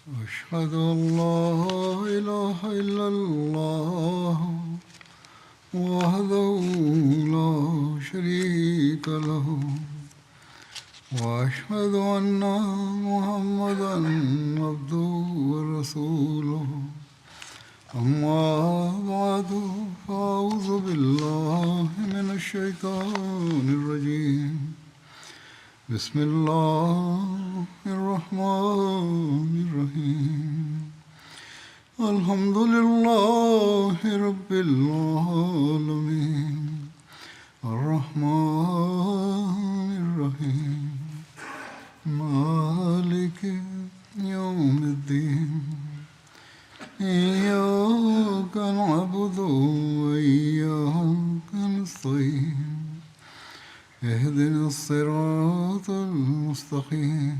أشهد أن لا إله إلا الله وحده لا شريك له وأشهد أن محمدا عبده ورسوله أما بعد فأعوذ بالله من الشيطان الرجيم بسم الله الرحمن الرحيم الحمد لله رب العالمين الرحمن الرحيم مالك يوم الدين إياك نعبد وإياك نستعين اهدنا الصراط المستقيم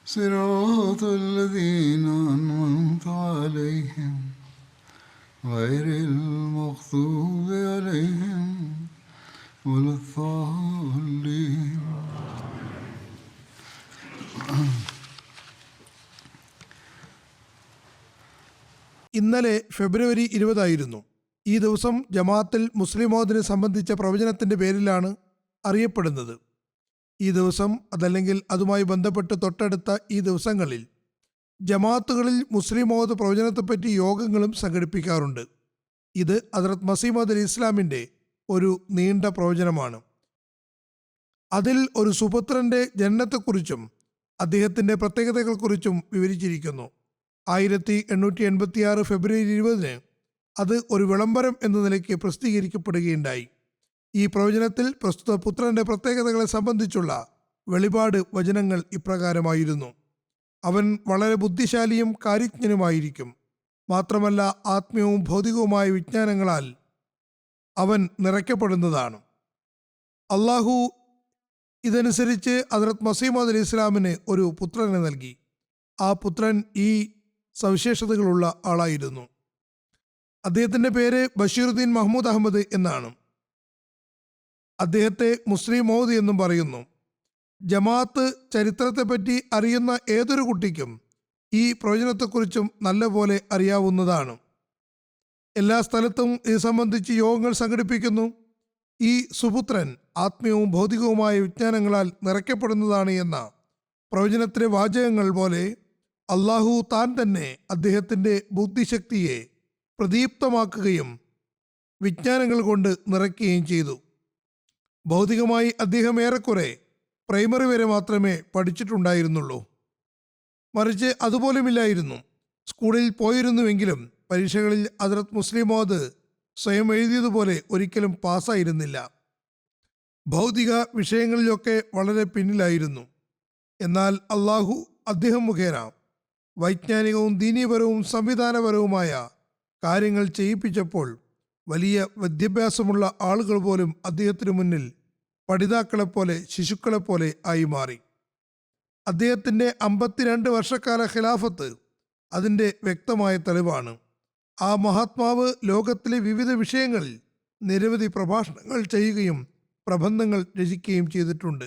صراط الذين أنعمت عليهم غير المغضوب عليهم ولا الضالين. ഇന്നലെ ഫെബ്രുവരി 20 ഈ ദിവസം ജമാഅത്തുൽ മുസ്ലിമോദിനെ സംബന്ധിച്ച പ്രവചനത്തിൻ്റെ പേരിലാണ് അറിയപ്പെടുന്നത്. ഈ ദിവസം അതല്ലെങ്കിൽ അതുമായി ബന്ധപ്പെട്ട് തൊട്ടടുത്ത ഈ ദിവസങ്ങളിൽ ജമാഅത്തുകളിൽ മുസ്ലിമോദ് പ്രവചനത്തെപ്പറ്റി യോഗങ്ങളും സംഘടിപ്പിക്കാറുണ്ട്. ഇത് ഹദ്റത്ത് മസീഹ് മൗഊദ് അലൈഹി ഇസ്ലാമിൻ്റെ ഒരു നീണ്ട പ്രവചനമാണ്. അതിൽ ഒരു സുപുത്രൻ്റെ ജനനത്തെക്കുറിച്ചും അദ്ദേഹത്തിൻ്റെ പ്രത്യേകതകളെക്കുറിച്ചും വിവരിച്ചിരിക്കുന്നു. 1886 ഫെബ്രുവരി 20 അത് ഒരു വിളംബരം എന്ന നിലയ്ക്ക് പ്രസിദ്ധീകരിക്കപ്പെടുകയുണ്ടായി. ഈ പ്രവചനത്തിൽ പ്രസ്തുത പുത്രൻ്റെ പ്രത്യേകതകളെ സംബന്ധിച്ചുള്ള വെളിപാട് വചനങ്ങൾ ഇപ്രകാരമായിരുന്നു: അവൻ വളരെ ബുദ്ധിശാലിയും കാര്യജ്ഞനുമായിരിക്കും. മാത്രമല്ല, ആത്മീയവും ഭൗതികവുമായ വിജ്ഞാനങ്ങളാൽ അവൻ നിറയ്ക്കപ്പെടുന്നതാണ്. അള്ളാഹു ഇതനുസരിച്ച് ഹദ്റത്ത് മസീഹ് മൗഊദ് അലൈഹി ഇസ്ലാമിന് ഒരു പുത്രനെ നൽകി. ആ പുത്രൻ ഈ സവിശേഷതകളുള്ള ആളായിരുന്നു. അദ്ദേഹത്തിൻ്റെ പേര് ബഷീറുദ്ദീൻ മഹ്മൂദ് അഹമ്മദ് എന്നാണ്. അദ്ദേഹത്തെ മുസ്ലിം മൗദ് എന്നും പറയുന്നു. ജമാഅത്ത് ചരിത്രത്തെപ്പറ്റി അറിയുന്ന ഏതൊരു കുട്ടിക്കും ഈ പ്രവചനത്തെക്കുറിച്ചും നല്ലപോലെ അറിയാവുന്നതാണ്. എല്ലാ സ്ഥലത്തും ഇത് സംബന്ധിച്ച് യോഗങ്ങൾ സംഘടിപ്പിക്കുന്നു. ഈ സുപുത്രൻ ആത്മീയവും ഭൗതികവുമായ വിജ്ഞാനങ്ങളാൽ നിറയ്ക്കപ്പെടുന്നതാണ് എന്ന പ്രവചനത്തിലെ വാചകങ്ങൾ പോലെ അള്ളാഹു താൻ തന്നെ അദ്ദേഹത്തിൻ്റെ ബുദ്ധിശക്തിയെ പ്രദീപ്തമാക്കുകയും വിജ്ഞാനങ്ങൾ കൊണ്ട് നിറയ്ക്കുകയും ചെയ്തു. ഭൗതികമായി അദ്ദേഹം ഏറെക്കുറെ പ്രൈമറി വരെ മാത്രമേ പഠിച്ചിട്ടുണ്ടായിരുന്നുള്ളൂ. മറിച്ച് അതുപോലുമില്ലായിരുന്നു. സ്കൂളിൽ പോയിരുന്നുവെങ്കിലും പരീക്ഷകളിൽ ഹദ്റത്ത് മുസ്ലിം മൗഊദ് സ്വയം എഴുതിയതുപോലെ ഒരിക്കലും പാസ്സായിരുന്നില്ല. ഭൗതിക വിഷയങ്ങളിലൊക്കെ വളരെ പിന്നിലായിരുന്നു. എന്നാൽ അള്ളാഹു അദ്ദേഹം മുഖേന വൈജ്ഞാനികവും ദീനീപരവും സംവിധാനപരവുമായ കാര്യങ്ങൾ ചെയ്യിപ്പിച്ചപ്പോൾ വലിയ വിദ്യാഭ്യാസമുള്ള ആളുകൾ പോലും അദ്ദേഹത്തിനു മുന്നിൽ പഠിതാക്കളെപ്പോലെ ശിശുക്കളെപ്പോലെ ആയി മാറി. അദ്ദേഹത്തിൻ്റെ 52 വർഷക്കാല ഖിലാഫത്ത് അതിൻ്റെ വ്യക്തമായ തെളിവാണ്. ആ മഹാത്മാവ് ലോകത്തിലെ വിവിധ വിഷയങ്ങളിൽ നിരവധി പ്രഭാഷണങ്ങൾ ചെയ്യുകയും പ്രബന്ധങ്ങൾ രചിക്കുകയും ചെയ്തിട്ടുണ്ട്.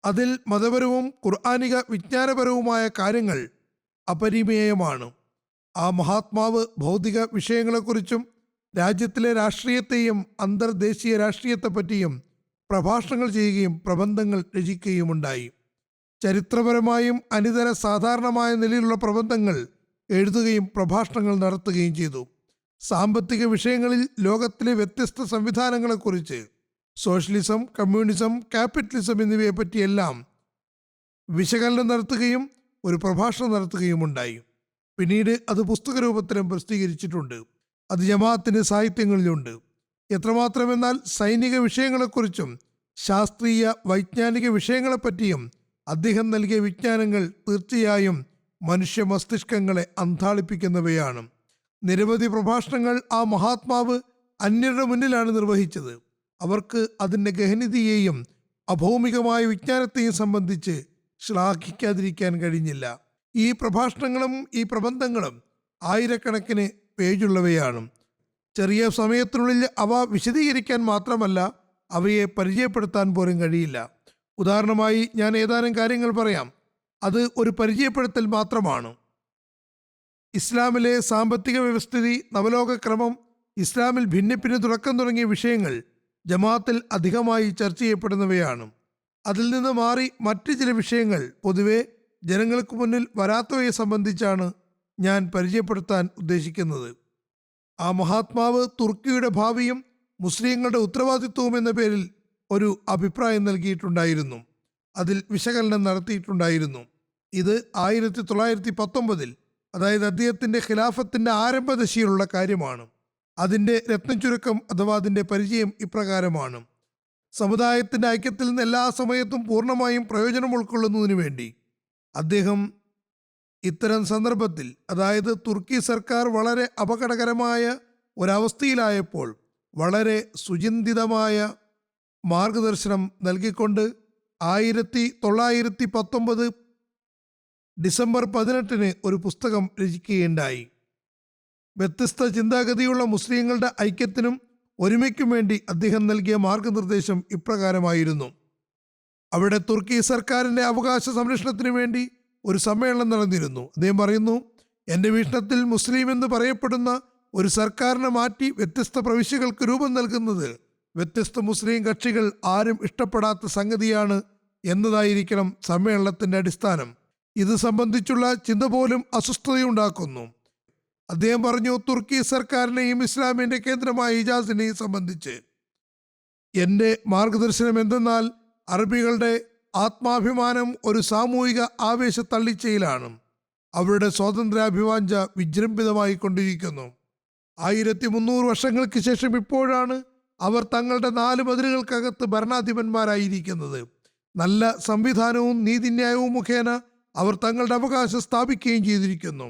അതിൽ മതപരവും ഖുർആനിക വിജ്ഞാനപരവുമായ കാര്യങ്ങൾ അപരിമേയമാണ്. ആ മഹാത്മാവ് ഭൗതിക വിഷയങ്ങളെക്കുറിച്ചും രാജ്യത്തിലെ രാഷ്ട്രീയത്തെയും അന്തർദേശീയ രാഷ്ട്രീയത്തെപ്പറ്റിയും പ്രഭാഷണങ്ങൾ ചെയ്യുകയും പ്രബന്ധങ്ങൾ രചിക്കുകയുമുണ്ടായി. ചരിത്രപരമായും അനിതര സാധാരണമായ നിലയിലുള്ള പ്രബന്ധങ്ങൾ എഴുതുകയും പ്രഭാഷണങ്ങൾ നടത്തുകയും ചെയ്തു. സാമ്പത്തിക വിഷയങ്ങളിൽ ലോകത്തിലെ വ്യത്യസ്ത സംവിധാനങ്ങളെക്കുറിച്ച്, സോഷ്യലിസം, കമ്മ്യൂണിസം, ക്യാപിറ്റലിസം എന്നിവയെപ്പറ്റിയെല്ലാം വിശകലനം നടത്തുകയും ഒരു പ്രഭാഷണം നടത്തുകയുമുണ്ടായി. പിന്നീട് അത് പുസ്തക രൂപത്തിലും പ്രസിദ്ധീകരിച്ചിട്ടുണ്ട്. അത് ജമാഅത്തിൻ്റെ സാഹിത്യങ്ങളിലുണ്ട്. എത്രമാത്രമെന്നാൽ സൈനിക വിഷയങ്ങളെക്കുറിച്ചും ശാസ്ത്രീയ വൈജ്ഞാനിക വിഷയങ്ങളെപ്പറ്റിയും അദ്ദേഹം നൽകിയ വിജ്ഞാനങ്ങൾ തീർച്ചയായും മനുഷ്യ മസ്തിഷ്കങ്ങളെ അന്ധാളിപ്പിക്കുന്നവയാണ്. നിരവധി പ്രഭാഷണങ്ങൾ ആ മഹാത്മാവ് അന്യരുടെ മുന്നിലാണ് നിർവഹിച്ചത്. അവർക്ക് അതിൻ്റെ ഗഹനതയെയും അഭൗമികമായ വിജ്ഞാനത്തെയും സംബന്ധിച്ച് ശ്ലാഘിക്കാതിരിക്കാൻ കഴിഞ്ഞില്ല. ഈ പ്രഭാഷണങ്ങളും ഈ പ്രബന്ധങ്ങളും ആയിരക്കണക്കിന് പേജുള്ളവയാണ്. ചെറിയ സമയത്തിനുള്ളിൽ അവ വിശദീകരിക്കാൻ മാത്രമല്ല, അവയെ പരിചയപ്പെടുത്താൻ പോലും കഴിയില്ല. ഉദാഹരണമായി ഞാൻ ഏതാനും കാര്യങ്ങൾ പറയാം. അത് ഒരു പരിചയപ്പെടുത്തൽ മാത്രമാണ്. ഇസ്ലാമിലെ സാമ്പത്തിക വ്യവസ്ഥിതി, നവലോകക്രമം, ഇസ്ലാമിൽ ഭിന്നിപ്പിന് തുടക്കം തുടങ്ങിയ വിഷയങ്ങൾ ജമാഅത്തിൽ അധികമായി ചർച്ച ചെയ്യപ്പെടുന്നവയാണ്. അതിൽ നിന്ന് മാറി മറ്റ് ചില വിഷയങ്ങൾ പൊതുവെ ജനങ്ങൾക്ക് മുന്നിൽ വരാത്തവയെ സംബന്ധിച്ചാണ് ഞാൻ പരിചയപ്പെടുത്താൻ ഉദ്ദേശിക്കുന്നത്. ആ മഹാത്മാവ് തുർക്കിയുടെ ഭാവിയും മുസ്ലിങ്ങളുടെ ഉത്തരവാദിത്വവും എന്ന പേരിൽ ഒരു അഭിപ്രായം നൽകിയിട്ടുണ്ടായിരുന്നു. അതിൽ വിശകലനം നടത്തിയിട്ടുണ്ടായിരുന്നു. ഇത് 1919 അതായത് അദ്ദേഹത്തിൻ്റെ ഖിലാഫത്തിൻ്റെ ആരംഭദശയിലുള്ള കാര്യമാണ്. അതിൻ്റെ രത്നചുരുക്കം അഥവാ അതിൻ്റെ പരിചയം ഇപ്രകാരമാണ്: സമുദായത്തിൻ്റെ ഐക്യത്തിൽ നിന്ന് എല്ലാ സമയത്തും പൂർണ്ണമായും പ്രയോജനം ഉൾക്കൊള്ളുന്നതിനു വേണ്ടി അദ്ദേഹം ഇത്തരം സന്ദർഭത്തിൽ, അതായത് തുർക്കി സർക്കാർ വളരെ അപകടകരമായ ഒരവസ്ഥയിലായപ്പോൾ വളരെ സുചിന്തിതമായ മാർഗദർശനം നൽകിക്കൊണ്ട് 1919 ഡിസംബർ 18 ഒരു പുസ്തകം രചിക്കുകയുണ്ടായി. വ്യത്യസ്ത ചിന്താഗതിയുള്ള മുസ്ലിങ്ങളുടെ ഐക്യത്തിനും ഒരുമയ്ക്കും വേണ്ടി അദ്ദേഹം നൽകിയ മാർഗനിർദ്ദേശം ഇപ്രകാരമായിരുന്നു. അവിടെ തുർക്കി സർക്കാരിൻ്റെ അവകാശ സംരക്ഷണത്തിന് വേണ്ടി ഒരു സമ്മേളനം നടന്നിരുന്നു. അദ്ദേഹം പറയുന്നു, എൻ്റെ വീക്ഷണത്തിൽ മുസ്ലിം എന്ന് പറയപ്പെടുന്ന ഒരു സർക്കാരിനെ മാറ്റി വ്യത്യസ്ത പ്രവിശ്യകൾക്ക് രൂപം നൽകുന്നത് വ്യത്യസ്ത മുസ്ലിം കക്ഷികൾ ആരും ഇഷ്ടപ്പെടാത്ത സംഗതിയാണ് എന്നതായിരിക്കണം സമ്മേളനത്തിൻ്റെ അടിസ്ഥാനം. ഇത് സംബന്ധിച്ചുള്ള ചിന്ത പോലും അസ്വസ്ഥതയുണ്ടാക്കുന്നു. അദ്ദേഹം പറഞ്ഞു, തുർക്കി സർക്കാരിനെയും ഇസ്ലാമിൻ്റെ കേന്ദ്രമായ ഹിജാസിനെയും സംബന്ധിച്ച് എൻ്റെ മാർഗദർശനം എന്തെന്നാൽ അറബികളുടെ ആത്മാഭിമാനം ഒരു സാമൂഹിക ആവേശ തള്ളിച്ചയിലാണ്. അവരുടെ സ്വാതന്ത്ര്യാഭിവാഞ്ച വിജൃംഭിതമായി കൊണ്ടിരിക്കുന്നു. 1300 വർഷങ്ങൾക്ക് ശേഷം ഇപ്പോഴാണ് അവർ തങ്ങളുടെ 4 മതിലുകൾക്കകത്ത് ഭരണാധിപന്മാരായിരിക്കുന്നത്. നല്ല സംവിധാനവും നീതിന്യായവും മുഖേന അവർ തങ്ങളുടെ അവകാശം സ്ഥാപിക്കുകയും ചെയ്തിരിക്കുന്നു.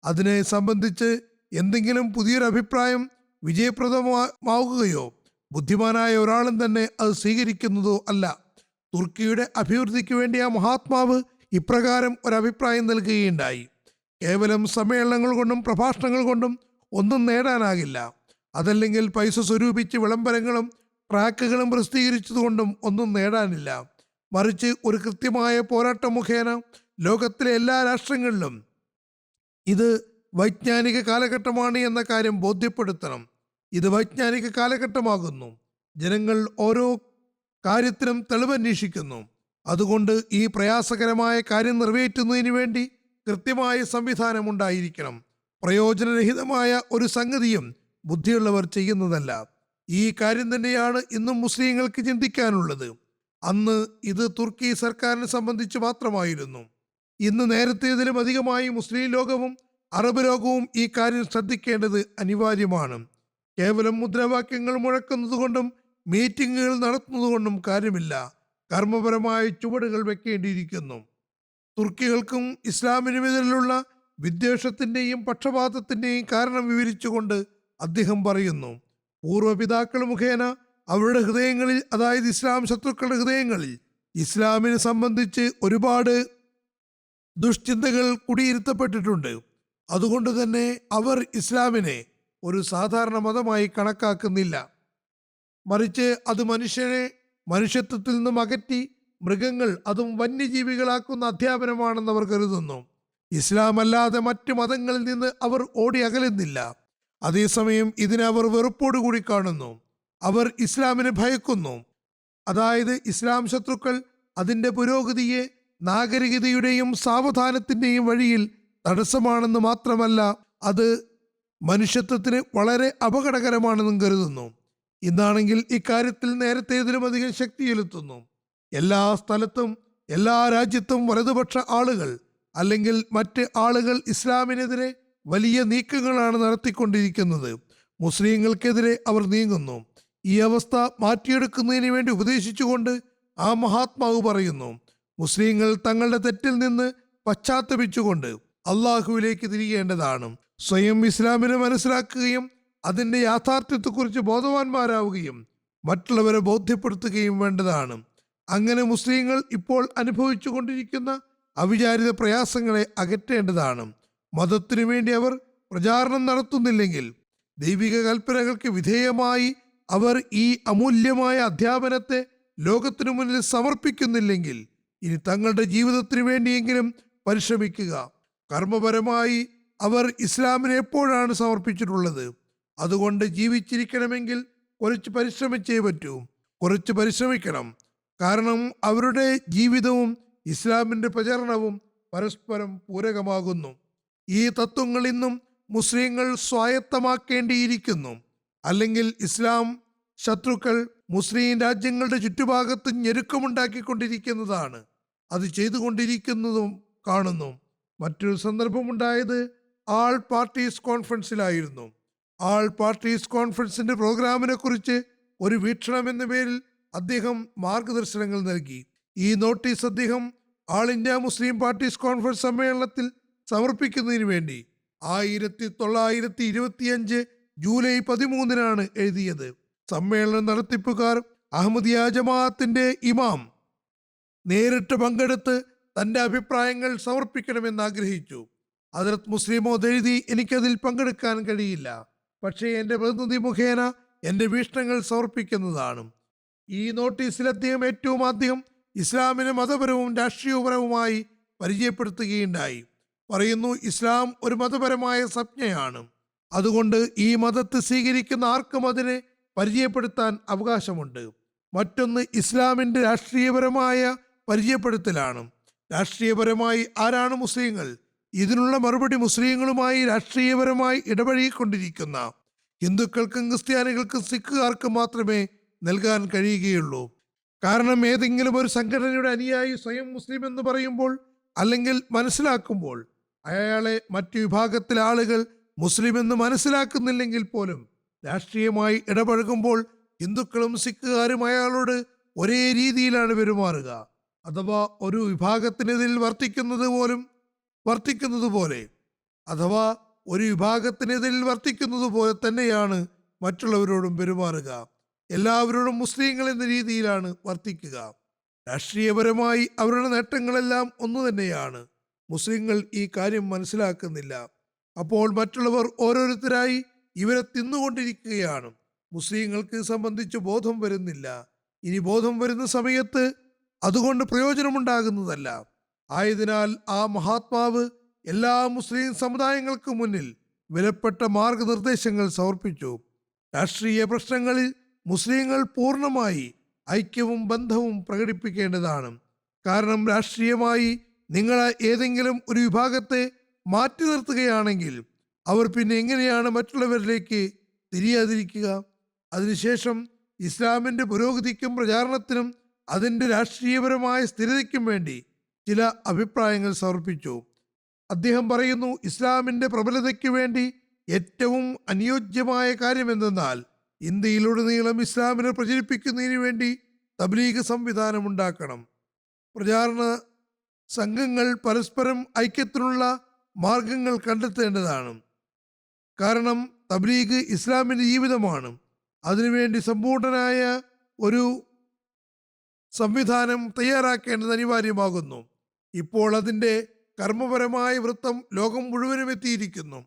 അതിനെ സംബന്ധിച്ച് എന്തെങ്കിലും പുതിയൊരു അഭിപ്രായം വിജയപ്രദമാവുകയോ ബുദ്ധിമാനായ ഒരാളും തന്നെ അത് സ്വീകരിക്കുന്നതോ അല്ല. തുർക്കിയുടെ അഭിവൃദ്ധിക്ക് വേണ്ടി ആ മഹാത്മാവ് ഇപ്രകാരം ഒരഭിപ്രായം നൽകുകയുണ്ടായി: കേവലം സമ്മേളനങ്ങൾ കൊണ്ടും പ്രഭാഷണങ്ങൾ കൊണ്ടും ഒന്നും നേടാനാകില്ല. അതല്ലെങ്കിൽ പൈസ സ്വരൂപിച്ച് വിളംബരങ്ങളും ട്രാക്കുകളും പ്രസിദ്ധീകരിച്ചതുകൊണ്ടും ഒന്നും നേടാനില്ല. മറിച്ച് ഒരു കൃത്യമായ പോരാട്ടം മുഖേന ലോകത്തിലെ എല്ലാ രാഷ്ട്രങ്ങളിലും ഇത് വൈജ്ഞാനിക കാലഘട്ടമാണ് എന്ന കാര്യം ബോധ്യപ്പെടുത്തണം. ഇത് വൈജ്ഞാനിക കാലഘട്ടമാകുന്നു. ജനങ്ങൾ ഓരോ കാര്യത്തിനും തെളിവന്വേഷിക്കുന്നു. അതുകൊണ്ട് ഈ പ്രയാസകരമായ കാര്യം നിറവേറ്റുന്നതിന് വേണ്ടി കൃത്യമായ സംവിധാനം ഉണ്ടായിരിക്കണം. പ്രയോജനരഹിതമായ ഒരു സംഗതിയും ബുദ്ധിയുള്ളവർ ചെയ്യുന്നതല്ല. ഈ കാര്യം തന്നെയാണ് ഇന്നും മുസ്ലിങ്ങൾക്ക് ചിന്തിക്കാനുള്ളത്. അന്ന് ഇത് തുർക്കി സർക്കാരിനെ സംബന്ധിച്ച് മാത്രമായിരുന്നു. ഇന്ന് നേരത്തേതിലും അധികമായി മുസ്ലിം ലോകവും അറബ് ലോകവും ഈ കാര്യം ശ്രദ്ധിക്കേണ്ടത് അനിവാര്യമാണ്. കേവലം മുദ്രാവാക്യങ്ങൾ മുഴക്കുന്നതുകൊണ്ടും മീറ്റിങ്ങുകൾ നടത്തുന്നതുകൊണ്ടും കാര്യമില്ല. കർമ്മപരമായ ചുവടുകൾ വെക്കേണ്ടിയിരിക്കുന്നു. തുർക്കികൾക്കും ഇസ്ലാമിനുമെതിരെയുള്ള വിദ്വേഷത്തിൻ്റെയും പക്ഷപാതത്തിൻ്റെയും കാരണം വിവരിച്ചുകൊണ്ട് അദ്ദേഹം പറയുന്നു, പൂർവ്വപിതാക്കൾ മുഖേന അവരുടെ ഹൃദയങ്ങളിൽ, അതായത് ഇസ്ലാം ശത്രുക്കളുടെ ഹൃദയങ്ങളിൽ ഇസ്ലാമിനെ സംബന്ധിച്ച് ഒരുപാട് ദുഷ്ചിന്തകൾ കുടിയിരുത്തപ്പെട്ടിട്ടുണ്ട്. അതുകൊണ്ട് തന്നെ അവർ ഇസ്ലാമിനെ ഒരു സാധാരണ മതമായി കണക്കാക്കുന്നില്ല. മറിച്ച് അത് മനുഷ്യത്വത്തിൽ നിന്നും അകറ്റി മൃഗങ്ങൾ, അതും വന്യജീവികളാക്കുന്ന അധ്യാപനമാണെന്ന് അവർ കരുതുന്നു. ഇസ്ലാം അല്ലാതെ മറ്റ് മതങ്ങളിൽ നിന്ന് അവർ ഓടി അകലുന്നില്ല. അതേസമയം ഇതിനെ അവർ വെറുപ്പോടുകൂടി കാണുന്നു. അവർ ഇസ്ലാമിനെ ഭയക്കുന്നു. അതായത് ഇസ്ലാം ശത്രുക്കൾ അതിൻ്റെ പുരോഗതിയെ നാഗരികതയുടെയും സാവധാനത്തിൻ്റെയും വഴിയിൽ തടസ്സമാണെന്ന് മാത്രമല്ല, അത് മനുഷ്യത്വത്തിന് വളരെ അപകടകരമാണെന്നും കരുതുന്നു. ഇന്നാണെങ്കിൽ ഇക്കാര്യത്തിൽ നേരത്തേതിലും അധികം ശക്തി ചെലുത്തുന്നു. എല്ലാ സ്ഥലത്തും എല്ലാ രാജ്യത്തും വലതുപക്ഷ ആളുകൾ അല്ലെങ്കിൽ മറ്റ് ആളുകൾ ഇസ്ലാമിനെതിരെ വലിയ നീക്കങ്ങളാണ് നടത്തിക്കൊണ്ടിരിക്കുന്നത്. മുസ്ലിങ്ങൾക്കെതിരെ അവർ നീങ്ങുന്നു. ഈ അവസ്ഥ മാറ്റിയെടുക്കുന്നതിന് വേണ്ടി ഉപദേശിച്ചുകൊണ്ട് ആ മഹാത്മാവ് പറയുന്നു, മുസ്ലിങ്ങൾ തങ്ങളുടെ തെറ്റിൽ നിന്ന് പശ്ചാത്തപിച്ചുകൊണ്ട് അള്ളാഹുവിലേക്ക് തിരികേണ്ടതാണ്. സ്വയം ഇസ്ലാമിനെ മനസ്സിലാക്കുകയും അതിൻ്റെ യാഥാർത്ഥ്യത്തെക്കുറിച്ച് ബോധവാന്മാരാവുകയും മറ്റുള്ളവരെ ബോധ്യപ്പെടുത്തുകയും വേണ്ടതാണ്. അങ്ങനെ മുസ്ലിങ്ങൾ ഇപ്പോൾ അനുഭവിച്ചു കൊണ്ടിരിക്കുന്ന അവിചാരിത പ്രയാസങ്ങളെ അകറ്റേണ്ടതാണ്. മതത്തിനു വേണ്ടി അവർ പ്രചാരണം നടത്തുന്നില്ലെങ്കിൽ, ദൈവിക കൽപ്പനകൾക്ക് വിധേയമായി അവർ ഈ അമൂല്യമായ അധ്യാപനത്തെ ലോകത്തിനു മുന്നിൽ സമർപ്പിക്കുന്നില്ലെങ്കിൽ, ഇനി തങ്ങളുടെ ജീവിതത്തിന് വേണ്ടിയെങ്കിലും പരിശ്രമിക്കുക. കർമ്മപരമായി അവർ ഇസ്ലാമിനെ എപ്പോഴാണ് സമർപ്പിച്ചിട്ടുള്ളത്? അതുകൊണ്ട് ജീവിച്ചിരിക്കണമെങ്കിൽ കുറച്ച് പരിശ്രമിച്ചേ പറ്റൂ. കുറച്ച് പരിശ്രമിക്കണം. കാരണം അവരുടെ ജീവിതവും ഇസ്ലാമിൻ്റെ പ്രചരണവും പരസ്പരം പൂരകമാകുന്നു. ഈ തത്വങ്ങൾ ഇന്നും മുസ്ലിങ്ങൾ സ്വായത്തമാക്കേണ്ടിയിരിക്കുന്നു. അല്ലെങ്കിൽ ഇസ്ലാം ശത്രുക്കൾ മുസ്ലിം രാജ്യങ്ങളുടെ ചുറ്റുഭാഗത്ത് ഞെരുക്കമുണ്ടാക്കിക്കൊണ്ടിരിക്കുന്നതാണ്. അത് ചെയ്തുകൊണ്ടിരിക്കുന്നതും കാണുന്നു. മറ്റൊരു സന്ദർഭമുണ്ടായത് ആൾ പാർട്ടീസ് കോൺഫറൻസിലായിരുന്നു. ആൾ പാർട്ടീസ് കോൺഫറൻസിന്റെ പ്രോഗ്രാമിനെ കുറിച്ച് ഒരു വീക്ഷണം എന്ന പേരിൽ അദ്ദേഹം മാർഗദർശനങ്ങൾ നൽകി. ഈ നോട്ടീസ് അദ്ദേഹം ആൾ ഇന്ത്യ മുസ്ലിം പാർട്ടീസ് കോൺഫറൻസ് സമ്മേളനത്തിൽ സമർപ്പിക്കുന്നതിന് വേണ്ടി 1925 ജൂലൈ 13 എഴുതിയത്. സമ്മേളന നടത്തിപ്പുകാർ അഹമ്മദിയ ജമാഅത്തിന്റെ ഇമാം നേരിട്ട് പങ്കെടുത്ത് തന്റെ അഭിപ്രായങ്ങൾ സമർപ്പിക്കണമെന്ന് ആഗ്രഹിച്ചു. ഹദ്റത്ത് മുസ്ലിമോദ് എഴുതി, എനിക്കതിൽ പങ്കെടുക്കാൻ കഴിയില്ല, പക്ഷേ എൻ്റെ പ്രതിനിധി മുഖേന എൻ്റെ വീക്ഷണങ്ങൾ സമർപ്പിക്കുന്നതാണ്. ഈ നോട്ടീസിൽ അദ്ദേഹം ഏറ്റവും ആദ്യം ഇസ്ലാമിനെ മതപരവും രാഷ്ട്രീയപരവുമായി പരിചയപ്പെടുത്തുകയുണ്ടായി. പറയുന്നു, ഇസ്ലാം ഒരു മതപരമായ സംജ്ഞയാണ്. അതുകൊണ്ട് ഈ മതത്തെ സ്വീകരിക്കുന്ന ആർക്കും അതിനെ പരിചയപ്പെടുത്താൻ അവകാശമുണ്ട്. മറ്റൊന്ന് ഇസ്ലാമിൻ്റെ രാഷ്ട്രീയപരമായ പരിചയപ്പെടുത്തലാണ്. രാഷ്ട്രീയപരമായി ആരാണ് മുസ്ലിങ്ങൾ? ഇതിനുള്ള മറുപടി മുസ്ലിങ്ങളുമായി രാഷ്ട്രീയപരമായി ഇടപഴകിക്കൊണ്ടിരിക്കുന്ന ഹിന്ദുക്കൾക്കും ക്രിസ്ത്യാനികൾക്കും സിഖുകാർക്കും മാത്രമേ നൽകാൻ കഴിയുകയുള്ളൂ. കാരണം ഏതെങ്കിലും ഒരു സംഘടനയുടെ അനുയായി സ്വയം മുസ്ലിം എന്ന് പറയുമ്പോൾ അല്ലെങ്കിൽ മനസ്സിലാക്കുമ്പോൾ അയാളെ മറ്റു വിഭാഗത്തിലെ ആളുകൾ മുസ്ലിം എന്ന് മനസ്സിലാക്കുന്നില്ലെങ്കിൽ പോലും രാഷ്ട്രീയമായി ഇടപഴകുമ്പോൾ ഹിന്ദുക്കളും സിഖുകാരും അയാളോട് ഒരേ രീതിയിലാണ് പെരുമാറുക. അഥവാ ഒരു വിഭാഗത്തിനെതിൽ വർത്തിക്കുന്നത് പോലെ തന്നെയാണ് മറ്റുള്ളവരോടും പെരുമാറുക. എല്ലാവരോടും മുസ്ലിങ്ങൾ എന്ന രീതിയിലാണ് വർത്തിക്കുക. രാഷ്ട്രീയപരമായി അവരുടെ നേട്ടങ്ങളെല്ലാം ഒന്നു തന്നെയാണ്. മുസ്ലിങ്ങൾ ഈ കാര്യം മനസ്സിലാക്കുന്നില്ല. അപ്പോൾ മറ്റുള്ളവർ ഓരോരുത്തരായി ഇവരെ തിന്നുകൊണ്ടിരിക്കുകയാണ്. മുസ്ലിങ്ങൾക്ക് സംബന്ധിച്ച് ബോധം വരുന്നില്ല. ഇനി ബോധം വരുന്ന സമയത്ത് അതുകൊണ്ട് പ്രയോജനമുണ്ടാകുന്നതല്ല. ആയതിനാൽ ആ മഹാത്മാവ് എല്ലാ മുസ്ലിം സമുദായങ്ങൾക്കും മുന്നിൽ വിലപ്പെട്ട മാർഗനിർദ്ദേശങ്ങൾ സമർപ്പിച്ചു. രാഷ്ട്രീയ പ്രശ്നങ്ങളിൽ മുസ്ലിങ്ങൾ പൂർണ്ണമായി ഐക്യവും ബന്ധവും പ്രകടിപ്പിക്കേണ്ടതാണ്. കാരണം രാഷ്ട്രീയമായി നിങ്ങൾ ഏതെങ്കിലും ഒരു വിഭാഗത്തെ മാറ്റി നിർത്തുകയാണെങ്കിൽ അവർ പിന്നെ എങ്ങനെയാണ് മറ്റുള്ളവരിലേക്ക് തിരിയാതിരിക്കുക? അതിനുശേഷം ഇസ്ലാമിൻ്റെ പുരോഗതിക്കും പ്രചാരണത്തിനും അതിൻ്റെ രാഷ്ട്രീയപരമായ സ്ഥിരതയ്ക്കും വേണ്ടി ചില അഭിപ്രായങ്ങൾ സമർപ്പിച്ചു. അദ്ദേഹം പറയുന്നു, ഇസ്ലാമിൻ്റെ പ്രബലതയ്ക്ക് വേണ്ടി ഏറ്റവും അനുയോജ്യമായ കാര്യം എന്തെന്നാൽ ഇന്ത്യയിലുടനീളം ഇസ്ലാമിനെ പ്രചരിപ്പിക്കുന്നതിന് വേണ്ടി തബ്ലീഗ് സംവിധാനം ഉണ്ടാക്കണം. പ്രചാരണ സംഘങ്ങൾ പരസ്പരം ഐക്യത്തിനുള്ള മാർഗങ്ങൾ കണ്ടെത്തേണ്ടതാണ്. കാരണം തബ്ലീഗ് ഇസ്ലാമിൻ്റെ ജീവിതമാണ്. അതിനുവേണ്ടി സമ്പൂർണനായ ഒരു സംവിധാനം തയ്യാറാക്കേണ്ടത് അനിവാര്യമാകുന്നു. ഇപ്പോൾ അതിൻ്റെ കർമ്മപരമായ വൃത്തം ലോകം മുഴുവനും എത്തിയിരിക്കുന്നു.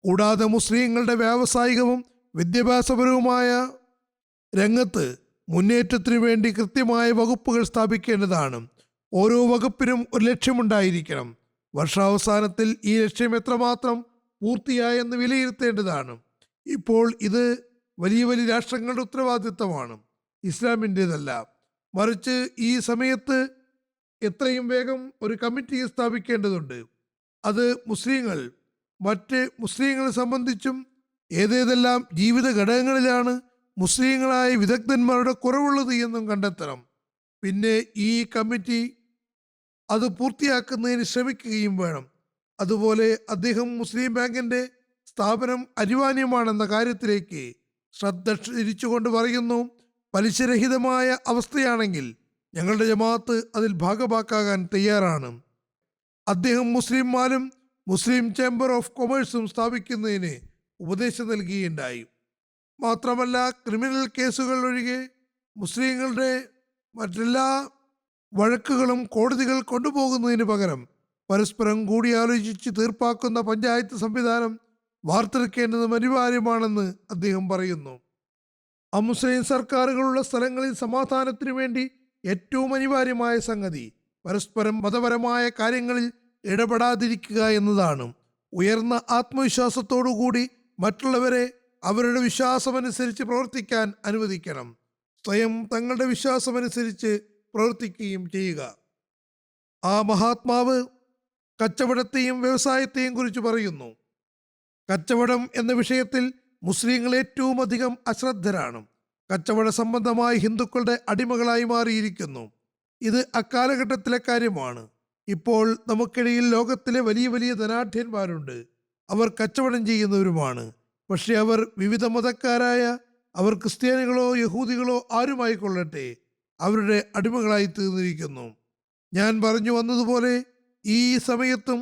കൂടാതെ മുസ്ലിങ്ങളുടെ വ്യാവസായികവും വിദ്യാഭ്യാസപരവുമായ രംഗത്ത് മുന്നേറ്റത്തിനു വേണ്ടി കൃത്യമായ വകുപ്പുകൾ സ്ഥാപിക്കേണ്ടതാണ്. ഓരോ വകുപ്പിനും ഒരു ലക്ഷ്യമുണ്ടായിരിക്കണം. വർഷാവസാനത്തിൽ ഈ ലക്ഷ്യം എത്രമാത്രം പൂർത്തിയായെന്ന് വിലയിരുത്തേണ്ടതാണ്. ഇപ്പോൾ ഇത് വലിയ വലിയ രാഷ്ട്രങ്ങളുടെ ഉത്തരവാദിത്തമാണ്, ഇസ്ലാമിൻ്റേതല്ല. മറിച്ച് ഈ സമയത്ത് എത്രയും വേഗം ഒരു കമ്മിറ്റി സ്ഥാപിക്കേണ്ടതുണ്ട്. അത് മറ്റ് മുസ്ലിങ്ങളെ സംബന്ധിച്ചും ഏതേതെല്ലാം ജീവിത ഘടകങ്ങളിലാണ് മുസ്ലിങ്ങളായ വിദഗ്ധന്മാരുടെ കുറവുള്ളത് എന്നും കണ്ടെത്തണം. പിന്നെ ഈ കമ്മിറ്റി അത് പൂർത്തിയാക്കുന്നതിന് ശ്രമിക്കുകയും വേണം. അതുപോലെ അദ്ദേഹം മുസ്ലിം ബാങ്കിൻ്റെ സ്ഥാപനം അനിവാര്യമാണെന്ന കാര്യത്തിലേക്ക് ശ്രദ്ധ തിരിച്ചുകൊണ്ട് പറയുന്നു, പലിശരഹിതമായ അവസ്ഥയാണെങ്കിൽ ഞങ്ങളുടെ ജമാഅത്ത് അതിൽ ഭാഗഭാക്കാകാൻ തയ്യാറാണ്. അദ്ദേഹം മുസ്ലിംമാരും മുസ്ലിം ചേംബർ ഓഫ് കൊമേഴ്സും സ്ഥാപിക്കുന്നതിന് ഉപദേശം നൽകുകയുണ്ടായി. മാത്രമല്ല, ക്രിമിനൽ കേസുകൾ ഒഴികെ മുസ്ലിങ്ങളുടെ മറ്റെല്ലാ വഴക്കുകളും കോടതികൾ കൊണ്ടുപോകുന്നതിന് പകരം പരസ്പരം കൂടിയാലോചിച്ച് തീർപ്പാക്കുന്ന പഞ്ചായത്ത് സംവിധാനം വാർത്തെടുക്കേണ്ടതും അനിവാര്യമാണെന്ന് അദ്ദേഹം പറയുന്നു. അമുസ്ലിം സർക്കാരുകളുള്ള സ്ഥലങ്ങളിൽ സമാധാനത്തിനു വേണ്ടി ഏറ്റവും അനിവാര്യമായ സംഗതി പരസ്പരം മതപരമായ കാര്യങ്ങളിൽ ഇടപെടാതിരിക്കുക എന്നതാണ്. ഉയർന്ന ആത്മവിശ്വാസത്തോടുകൂടി മറ്റുള്ളവരെ അവരുടെ വിശ്വാസമനുസരിച്ച് പ്രവർത്തിക്കാൻ അനുവദിക്കണം. സ്വയം തങ്ങളുടെ വിശ്വാസമനുസരിച്ച് പ്രവർത്തിക്കുകയും ചെയ്യുക. ആ മഹാത്മാവ് കച്ചവടത്തെയും വ്യവസായത്തെയും കുറിച്ച് പറയുന്നു. കച്ചവടം എന്ന വിഷയത്തിൽ മുസ്ലിങ്ങൾ ഏറ്റവും അധികം അശ്രദ്ധരാണ്. കച്ചവട സംബന്ധമായി ഹിന്ദുക്കളുടെ അടിമകളായി മാറിയിരിക്കുന്നു. ഇത് അക്കാലഘട്ടത്തിലെ കാര്യമാണ്. ഇപ്പോൾ നമുക്കിടയിൽ ലോകത്തിലെ വലിയ വലിയ ധനാഢ്യന്മാരുണ്ട്. അവർ കച്ചവടം ചെയ്യുന്നവരുമാണ്. പക്ഷെ അവർ വിവിധ മതക്കാരായ, അവർ ക്രിസ്ത്യാനികളോ യഹൂദികളോ ആരുമായിക്കൊള്ളട്ടെ, അവരുടെ അടിമകളായി തീർന്നിരിക്കുന്നു. ഞാൻ പറഞ്ഞു വന്നതുപോലെ ഈ സമയത്തും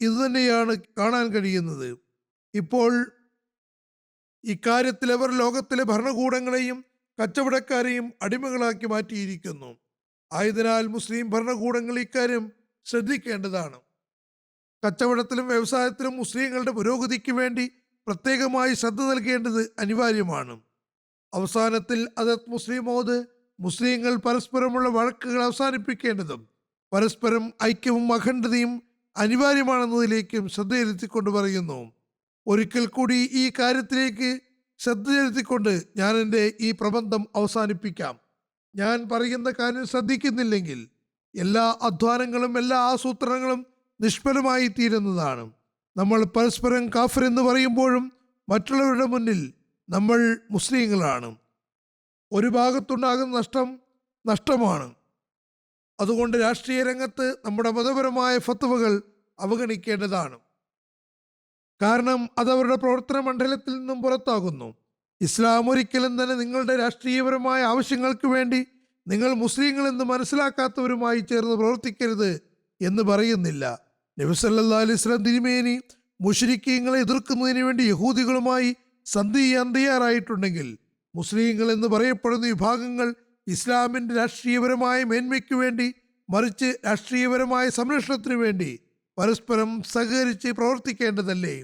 ഇതുതന്നെയാണ് കാണാൻ കഴിയുന്നത്. ഇപ്പോൾ ഇക്കാര്യത്തിൽ അവർ ലോകത്തിലെ ഭരണകൂടങ്ങളെയും കച്ചവടക്കാരെയും അടിമകളാക്കി മാറ്റിയിരിക്കുന്നു. ആയതിനാൽ മുസ്ലിം ഭരണകൂടങ്ങൾ ഇക്കാര്യം ശ്രദ്ധിക്കേണ്ടതാണ്. കച്ചവടത്തിലും വ്യവസായത്തിലും മുസ്ലിങ്ങളുടെ പുരോഗതിക്ക് വേണ്ടി പ്രത്യേകമായി ശ്രദ്ധ നൽകേണ്ടത് അനിവാര്യമാണ്. അവസാനത്തിൽ ഹദരത്ത് മുസ്ലിം മൗഊദ് മുസ്ലിങ്ങൾ പരസ്പരമുള്ള വഴക്കുകൾ അവസാനിപ്പിക്കേണ്ടതും പരസ്പരം ഐക്യവും അഖണ്ഡതയും അനിവാര്യമാണെന്നതിലേക്കും ശ്രദ്ധ ചെലുത്തിക്കൊണ്ട് പറയുന്നു. ഒരിക്കൽ കൂടി ഈ കാര്യത്തിലേക്ക് ശ്രദ്ധ ചെലുത്തിക്കൊണ്ട് ഞാൻ എൻ്റെ ഈ പ്രബന്ധം അവസാനിപ്പിക്കാം. ഞാൻ പറയുന്ന കാര്യം ശ്രദ്ധിക്കുന്നില്ലെങ്കിൽ എല്ലാ അധ്വാനങ്ങളും എല്ലാ ആസൂത്രണങ്ങളും നിഷ്ഫലമായി തീരുന്നതാണ്. നമ്മൾ പരസ്പരം കാഫിർ എന്ന് പറയുമ്പോഴും മറ്റുള്ളവരുടെ മുന്നിൽ നമ്മൾ മുസ്ലിങ്ങളാണ്. ഒരു ഭാഗത്തുണ്ടാകുന്ന നഷ്ടമാണ്. അതുകൊണ്ട് രാഷ്ട്രീയ രംഗത്ത് നമ്മുടെ മതപരമായ ഫത്വകൾ അവഗണിക്കേണ്ടതാണ്. കാരണം അതവരുടെ പ്രവർത്തന മണ്ഡലത്തിൽ നിന്നും പുറത്താകുന്നു. ഇസ്ലാം ഒരിക്കലും തന്നെ നിങ്ങളുടെ രാഷ്ട്രീയപരമായ ആവശ്യങ്ങൾക്ക് വേണ്ടി നിങ്ങൾ മുസ്ലിങ്ങൾ എന്ന് മനസ്സിലാക്കാത്തവരുമായി ചേർന്ന് പ്രവർത്തിക്കരുത് എന്ന് പറയുന്നില്ല. നബി സല്ലല്ലാഹു അലൈഹി വസല്ലം തിരുമേനി മുശ്രിക്കീങ്ങളെ എതിർക്കുന്നതിന് വേണ്ടി യഹൂദികളുമായി സന്ധി ചെയ്യാൻ തയ്യാറായിട്ടുണ്ടെങ്കിൽ മുസ്ലിങ്ങൾ എന്ന് പറയപ്പെടുന്ന വിഭാഗങ്ങൾ ഇസ്ലാമിൻ്റെ രാഷ്ട്രീയപരമായ മേന്മയ്ക്ക് വേണ്ടി, മറിച്ച് രാഷ്ട്രീയപരമായ സംരക്ഷണത്തിനു വേണ്ടി പരസ്പരം സഹകരിച്ച് പ്രവർത്തിക്കേണ്ടതല്ലേ?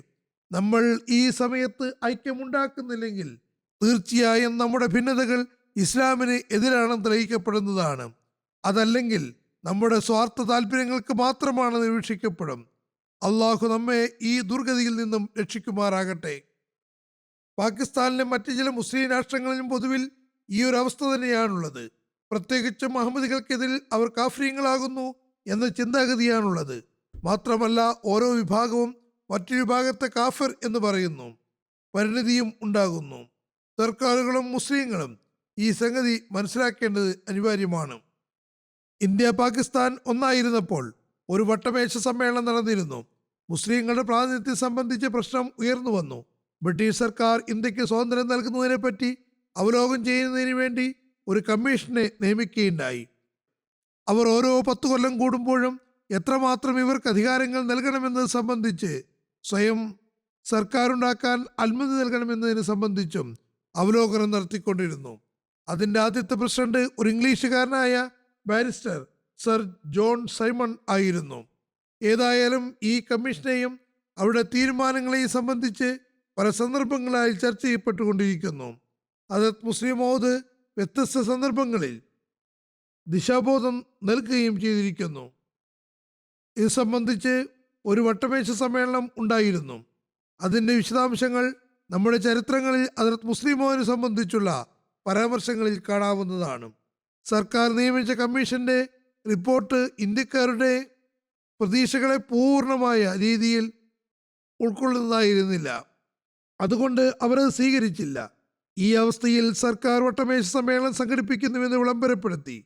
നമ്മൾ ഈ സമയത്ത് ഐക്യമുണ്ടാക്കുന്നില്ലെങ്കിൽ തീർച്ചയായും നമ്മുടെ ഭിന്നതകൾ ഇസ്ലാമിന് എതിരാണെന്ന് തെളിയിക്കപ്പെടുന്നതാണ്. അതല്ലെങ്കിൽ നമ്മുടെ സ്വാർത്ഥ താല്പര്യങ്ങൾക്ക് മാത്രമാണ് നിരീക്ഷിക്കപ്പെടും. അള്ളാഹു നമ്മെ ഈ ദുർഗതിയിൽ നിന്നും രക്ഷിക്കുമാറാകട്ടെ. പാകിസ്ഥാനിലെ മറ്റു ചില മുസ്ലിം രാഷ്ട്രങ്ങളിലും പൊതുവിൽ ഈ ഒരു അവസ്ഥ തന്നെയാണുള്ളത്. പ്രത്യേകിച്ചും അഹമ്മദികൾക്കെതിരിൽ അവർ കാഫ്രീങ്ങളാകുന്നു എന്ന ചിന്താഗതിയാണുള്ളത്. മാത്രമല്ല, ഓരോ വിഭാഗവും മറ്റൊരു വിഭാഗത്തെ കാഫിർ എന്ന് പറയുന്നു. പരിണിതിയും ഉണ്ടാകുന്നു. സർക്കാരുകളും മുസ്ലിങ്ങളും ഈ സംഗതി മനസ്സിലാക്കേണ്ടത് അനിവാര്യമാണ്. ഇന്ത്യ പാകിസ്ഥാൻ ഒന്നായിരുന്നപ്പോൾ ഒരു വട്ടമേശ സമ്മേളനം നടന്നിരുന്നു. മുസ്ലിങ്ങളുടെ പ്രാതിനിധ്യം സംബന്ധിച്ച് പ്രശ്നം ഉയർന്നു വന്നു. ബ്രിട്ടീഷ് സർക്കാർ ഇന്ത്യക്ക് സ്വാതന്ത്ര്യം നൽകുന്നതിനെപ്പറ്റി അവലോകനം ചെയ്യുന്നതിന് വേണ്ടി ഒരു കമ്മീഷനെ നിയമിക്കുകയുണ്ടായി. അവർ ഓരോ 10 കൊല്ലം കൂടുമ്പോഴും എത്രമാത്രം ഇവർക്ക് അധികാരങ്ങൾ നൽകണമെന്നത് സംബന്ധിച്ച് സ്വയം സർക്കാരുണ്ടാക്കാൻ അനുമതി നൽകണമെന്നതിനെ സംബന്ധിച്ചും അവലോകനം നടത്തിക്കൊണ്ടിരുന്നു. അതിൻ്റെ ആദ്യത്തെ പ്രസിഡന്റ് ഒരു ഇംഗ്ലീഷുകാരനായ ബാരിസ്റ്റർ സർ ജോൺ സൈമൺ ആയിരുന്നു. ഏതായാലും ഈ കമ്മീഷനെയും അവരുടെ തീരുമാനങ്ങളെയും സംബന്ധിച്ച് പല സന്ദർഭങ്ങളായി ചർച്ച ചെയ്യപ്പെട്ടുകൊണ്ടിരിക്കുന്നു. ഹദരത്ത് മുസ്ലിം മൗഊദ് വ്യത്യസ്ത സന്ദർഭങ്ങളിൽ ദിശാബോധം നൽകുകയും ചെയ്തിരിക്കുന്നു. ഇത് സംബന്ധിച്ച് ഒരു വട്ടമേശ സമ്മേളനം ഉണ്ടായിരുന്നു. അതിൻ്റെ വിശദാംശങ്ങൾ നമ്മുടെ ചരിത്രങ്ങളിൽ ഹദരത്ത് മുസ്ലിം മൗഊദിനെ സംബന്ധിച്ചുള്ള പരാമർശങ്ങളിൽ കാണാവുന്നതാണ്. സർക്കാർ നിയമിച്ച കമ്മീഷന്റെ റിപ്പോർട്ട് ഇന്ത്യക്കാരുടെ പ്രതീക്ഷകളെ പൂർണ്ണമായ രീതിയിൽ ഉൾക്കൊള്ളുന്നതായിരുന്നില്ല. അതുകൊണ്ട് അവരത് സ്വീകരിച്ചില്ല. ഈ അവസ്ഥയിൽ സർക്കാർ വട്ടമേശ സമ്മേളനം സംഘടിപ്പിക്കുന്നുവെന്ന് വിളംബരപ്പെടുത്തി.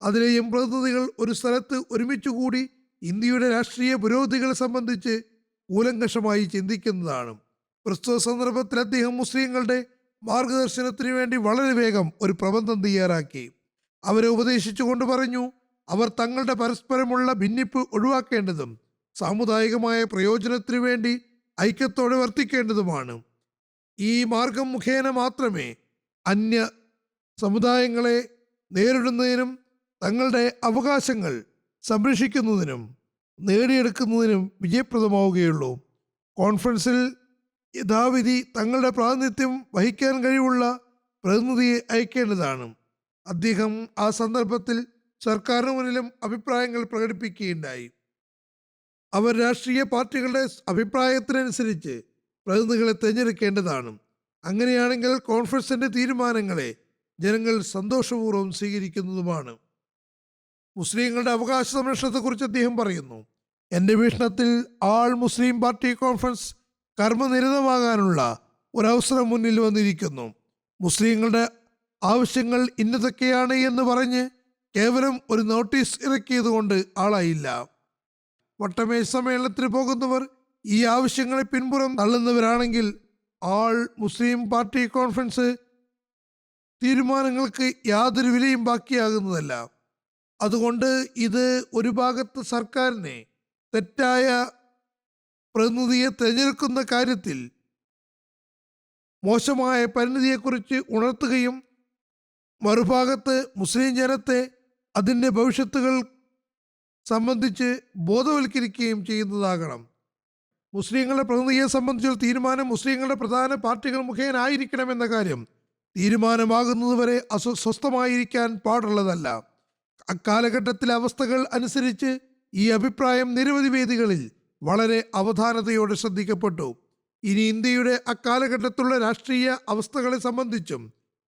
അതിലെയും പ്രതിനിധികൾ ഒരു സ്ഥലത്ത് ഒരുമിച്ചുകൂടി ഇന്ത്യയുടെ രാഷ്ട്രീയ പുരോഗതികളെ സംബന്ധിച്ച് കൂലങ്കഷമായി ചിന്തിക്കുന്നതാണ്. പ്രസ്തുത സന്ദർഭത്തിൽ അദ്ദേഹം മുസ്ലിങ്ങളുടെ മാർഗദർശനത്തിനു വേണ്ടി വളരെ വേഗം ഒരു പ്രബന്ധം തയ്യാറാക്കി. അവരെ ഉപദേശിച്ചുകൊണ്ട് പറഞ്ഞു, അവർ തങ്ങളുടെ പരസ്പരമുള്ള ഭിന്നിപ്പ് ഒഴിവാക്കേണ്ടതും സാമുദായികമായ പ്രയോജനത്തിനു വേണ്ടി ഐക്യത്തോടെ വർത്തിക്കേണ്ടതുമാണ്. ഈ മാർഗം മുഖേന മാത്രമേ അന്യ സമുദായങ്ങളെ നേരിടുന്നതിനും തങ്ങളുടെ അവകാശങ്ങൾ സംരക്ഷിക്കുന്നതിനും നേടിയെടുക്കുന്നതിനും വിജയപ്രദമാവുകയുള്ളൂ. കോൺഫറൻസിൽ യഥാവിധി തങ്ങളുടെ പ്രാതിനിധ്യം വഹിക്കാൻ കഴിവുള്ള പ്രതിനിധിയെ അയക്കേണ്ടതാണ്. അദ്ദേഹം ആ സന്ദർഭത്തിൽ സർക്കാരിന് മുന്നിലും അഭിപ്രായങ്ങൾ പ്രകടിപ്പിക്കുകയുണ്ടായി. അവർ രാഷ്ട്രീയ പാർട്ടികളുടെ അഭിപ്രായത്തിനനുസരിച്ച് പ്രതിനിധികളെ തിരഞ്ഞെടുക്കേണ്ടതാണ്. അങ്ങനെയാണെങ്കിൽ കോൺഫറൻസിന്റെ തീരുമാനങ്ങളെ ജനങ്ങൾ സന്തോഷപൂർവ്വം സ്വീകരിക്കുന്നതുമാണ്. മുസ്ലിങ്ങളുടെ അവകാശ സംരക്ഷണത്തെക്കുറിച്ച് അദ്ദേഹം പറയുന്നു, എൻ്റെ വീക്ഷണത്തിൽ ആൾ മുസ്ലിം പാർട്ടി കോൺഫറൻസ് കർമ്മനിരതമാകാനുള്ള ഒരവസരം മുന്നിൽ വന്നിരിക്കുന്നു. മുസ്ലിങ്ങളുടെ ആവശ്യങ്ങൾ ഇന്നതൊക്കെയാണ് എന്ന് പറഞ്ഞ് കേവലം ഒരു നോട്ടീസ് ഇറക്കിയതുകൊണ്ട് ആളായില്ല. വട്ടമേശ സമ്മേളനത്തിന് പോകുന്നവർ ഈ ആവശ്യങ്ങളെ പിൻപുറം തള്ളുന്നവരാണെങ്കിൽ ആൾ മുസ്ലിം പാർട്ടി കോൺഫറൻസ് തീരുമാനങ്ങൾക്ക് യാതൊരു വിലയും ബാക്കിയാകുന്നതല്ല. അതുകൊണ്ട് ഇത് ഒരു ഭാഗത്ത് സർക്കാരിനെ തെറ്റായ പ്രതിനിധിയെ തിരഞ്ഞെടുക്കുന്ന കാര്യത്തിൽ മോശമായ പരിണിതിയെക്കുറിച്ച് ഉണർത്തുകയും മറുഭാഗത്ത് മുസ്ലിം ജനത്തെ അതിൻ്റെ ഭവിഷ്യത്തുകൾ സംബന്ധിച്ച് ബോധവൽക്കരിക്കുകയും ചെയ്യുന്നതാകണം. മുസ്ലിങ്ങളുടെ പ്രതിനിധിയെ സംബന്ധിച്ചുള്ള തീരുമാനം മുസ്ലിങ്ങളുടെ പ്രധാന പാർട്ടികൾ മുഖേന ആയിരിക്കണമെന്ന കാര്യം തീരുമാനമാകുന്നതുവരെ അസ്വസ്ഥമായിരിക്കാൻ പാടുള്ളതല്ല. അക്കാലഘട്ടത്തിലെ അവസ്ഥകൾ അനുസരിച്ച് ഈ അഭിപ്രായം നിരവധി വേദികളിൽ വളരെ അവധാനതയോടെ ശ്രദ്ധിക്കപ്പെട്ടു. ഇനി ഇന്ത്യയുടെ അക്കാലഘട്ടത്തിലുള്ള രാഷ്ട്രീയ അവസ്ഥകളെ സംബന്ധിച്ചും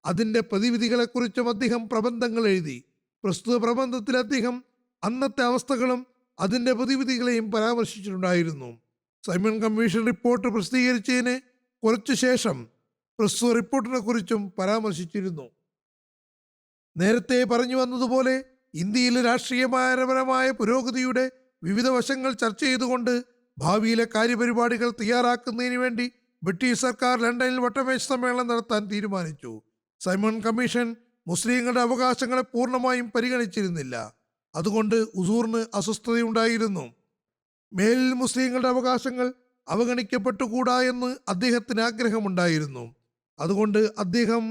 അതിൻ്റെ പ്രതിവിധികളെക്കുറിച്ചും അദ്ദേഹം പ്രബന്ധങ്ങൾ എഴുതി. പ്രസ്തുത പ്രബന്ധത്തിൽ അദ്ദേഹം അന്നത്തെ അവസ്ഥകളും അതിൻ്റെ പ്രതിവിധികളെയും പരാമർശിച്ചിട്ടുണ്ടായിരുന്നു. സൈമൺ കമ്മീഷൻ റിപ്പോർട്ട് പ്രസിദ്ധീകരിച്ചതിന് കുറച്ചു ശേഷം പ്രസ്തുത റിപ്പോർട്ടിനെ കുറിച്ചും പരാമർശിച്ചിരുന്നു. നേരത്തെ പറഞ്ഞു വന്നതുപോലെ ഇന്ത്യയിലെ രാഷ്ട്രീയപരമായ പുരോഗതിയുടെ വിവിധ വശങ്ങൾ ചർച്ച ചെയ്തുകൊണ്ട് ഭാവിയിലെ കാര്യപരിപാടികൾ തയ്യാറാക്കുന്നതിന് വേണ്ടി ബ്രിട്ടീഷ് സർക്കാർ ലണ്ടനിൽ വട്ടമേശ സമ്മേളനം നടത്താൻ തീരുമാനിച്ചു. സൈമൺ കമ്മീഷൻ മുസ്ലിങ്ങളുടെ അവകാശങ്ങളെ പൂർണ്ണമായും പരിഗണിച്ചിരുന്നില്ല. അതുകൊണ്ട് ഉസൂറിന് അസ്വസ്ഥതയുണ്ടായിരുന്നു. മേലിൽ മുസ്ലിങ്ങളുടെ അവകാശങ്ങൾ അവഗണിക്കപ്പെട്ടുകൂടാ എന്ന് അദ്ദേഹത്തിന് ആഗ്രഹമുണ്ടായിരുന്നു. അതുകൊണ്ട് അദ്ദേഹം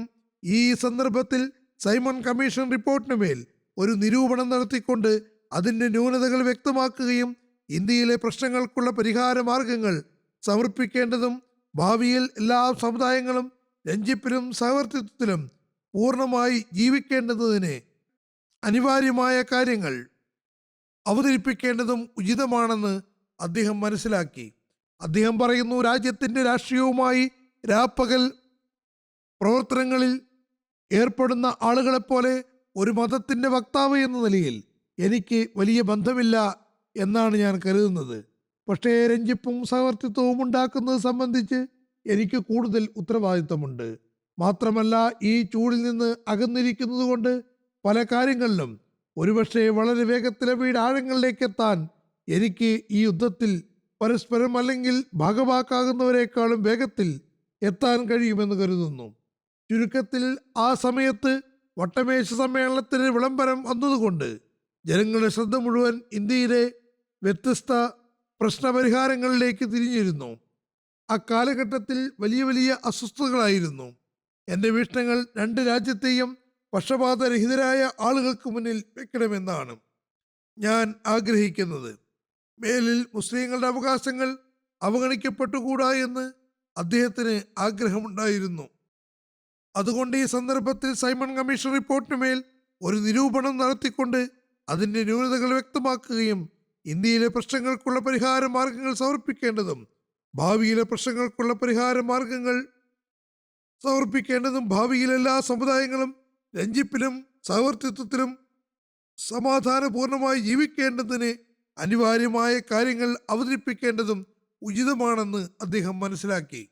ഈ സന്ദർഭത്തിൽ സൈമൺ കമ്മീഷൻ റിപ്പോർട്ടിന് മേൽ ഒരു നിരൂപണം നടത്തിക്കൊണ്ട് അതിൻ്റെ ന്യൂനതകൾ വ്യക്തമാക്കുകയും ഇന്ത്യയിലെ പ്രശ്നങ്ങൾക്കുള്ള പരിഹാര മാർഗങ്ങൾ സമർപ്പിക്കേണ്ടതും ഭാവിയിൽ എല്ലാ സമുദായങ്ങളും രഞ്ജിപ്പിലും സഹവർത്തിത്വത്തിലും പൂർണ്ണമായി ജീവിക്കേണ്ടതിന് അനിവാര്യമായ കാര്യങ്ങൾ അവതരിപ്പിക്കേണ്ടതും ഉചിതമാണെന്ന് അദ്ദേഹം മനസ്സിലാക്കി. അദ്ദേഹം പറയുന്നു, രാജ്യത്തിൻ്റെ രാഷ്ട്രീയവുമായി രാപ്പകൽ പ്രവർത്തനങ്ങളിൽ ഏർപ്പെടുന്ന ആളുകളെപ്പോലെ ഒരു മതത്തിൻ്റെ വക്താവ് എന്ന നിലയിൽ എനിക്ക് വലിയ ബന്ധമില്ല എന്നാണ് ഞാൻ കരുതുന്നത്. പക്ഷേ രഞ്ജിപ്പും സഹവർത്തിത്വവും ഉണ്ടാക്കുന്നത് സംബന്ധിച്ച് എനിക്ക് കൂടുതൽ ഉത്തരവാദിത്തമുണ്ട്. മാത്രമല്ല, ഈ ചൂടിൽ നിന്ന് അകന്നിരിക്കുന്നത് കൊണ്ട് പല കാര്യങ്ങളിലും ഒരുപക്ഷെ വളരെ വേഗത്തിൽ അവയുടെ ആഴങ്ങളിലേക്ക് എത്താൻ എനിക്ക് ഈ യുദ്ധത്തിൽ പരസ്പരം അല്ലെങ്കിൽ ഭാഗവാക്കാകുന്നവരെക്കാളും വേഗത്തിൽ എത്താൻ കഴിയുമെന്ന് കരുതുന്നു. ചുരുക്കത്തിൽ ആ സമയത്ത് വട്ടമേശ സമ്മേളനത്തിന് വിളംബരം വന്നതുകൊണ്ട് ജനങ്ങളുടെ ശ്രദ്ധ മുഴുവൻ ഇന്ത്യയിലെ വ്യത്യസ്ത പ്രശ്നപരിഹാരങ്ങളിലേക്ക് തിരിഞ്ഞിരുന്നു. അക്കാലഘട്ടത്തിൽ വലിയ വലിയ അസ്വസ്ഥതകളായിരുന്നു. എൻ്റെ വീക്ഷണങ്ങൾ രണ്ട് രാജ്യത്തെയും പക്ഷപാതരഹിതരായ ആളുകൾക്ക് മുന്നിൽ വെക്കണമെന്നാണ് ഞാൻ ആഗ്രഹിക്കുന്നത്. മേലിൽ മുസ്ലിങ്ങളുടെ അവകാശങ്ങൾ അവഗണിക്കപ്പെട്ടുകൂടാ എന്ന് അദ്ദേഹത്തിന് ആഗ്രഹമുണ്ടായിരുന്നു. അതുകൊണ്ട് ഈ സന്ദർഭത്തിൽ സൈമൺ കമ്മീഷൻ റിപ്പോർട്ടിന് മേൽ ഒരു നിരൂപണം നടത്തിക്കൊണ്ട് അതിൻ്റെ ന്യൂനതകൾ വ്യക്തമാക്കുകയും ഇന്ത്യയിലെ പ്രശ്നങ്ങൾക്കുള്ള പരിഹാര മാർഗങ്ങൾ സമർപ്പിക്കേണ്ടതും ഭാവിയിലെ പ്രശ്നങ്ങൾക്കുള്ള പരിഹാര മാർഗങ്ങൾ സമർപ്പിക്കേണ്ടതും ഭാവിയിലെ എല്ലാ സമുദായങ്ങളും രഞ്ജിപ്പിലും സഹവർത്തിത്വത്തിലും സമാധാനപൂർണമായി ജീവിക്കേണ്ടതിന് അനിവാര്യമായ കാര്യങ്ങൾ അവതരിപ്പിക്കേണ്ടതും ഉചിതമാണെന്ന് അദ്ദേഹം മനസ്സിലാക്കി.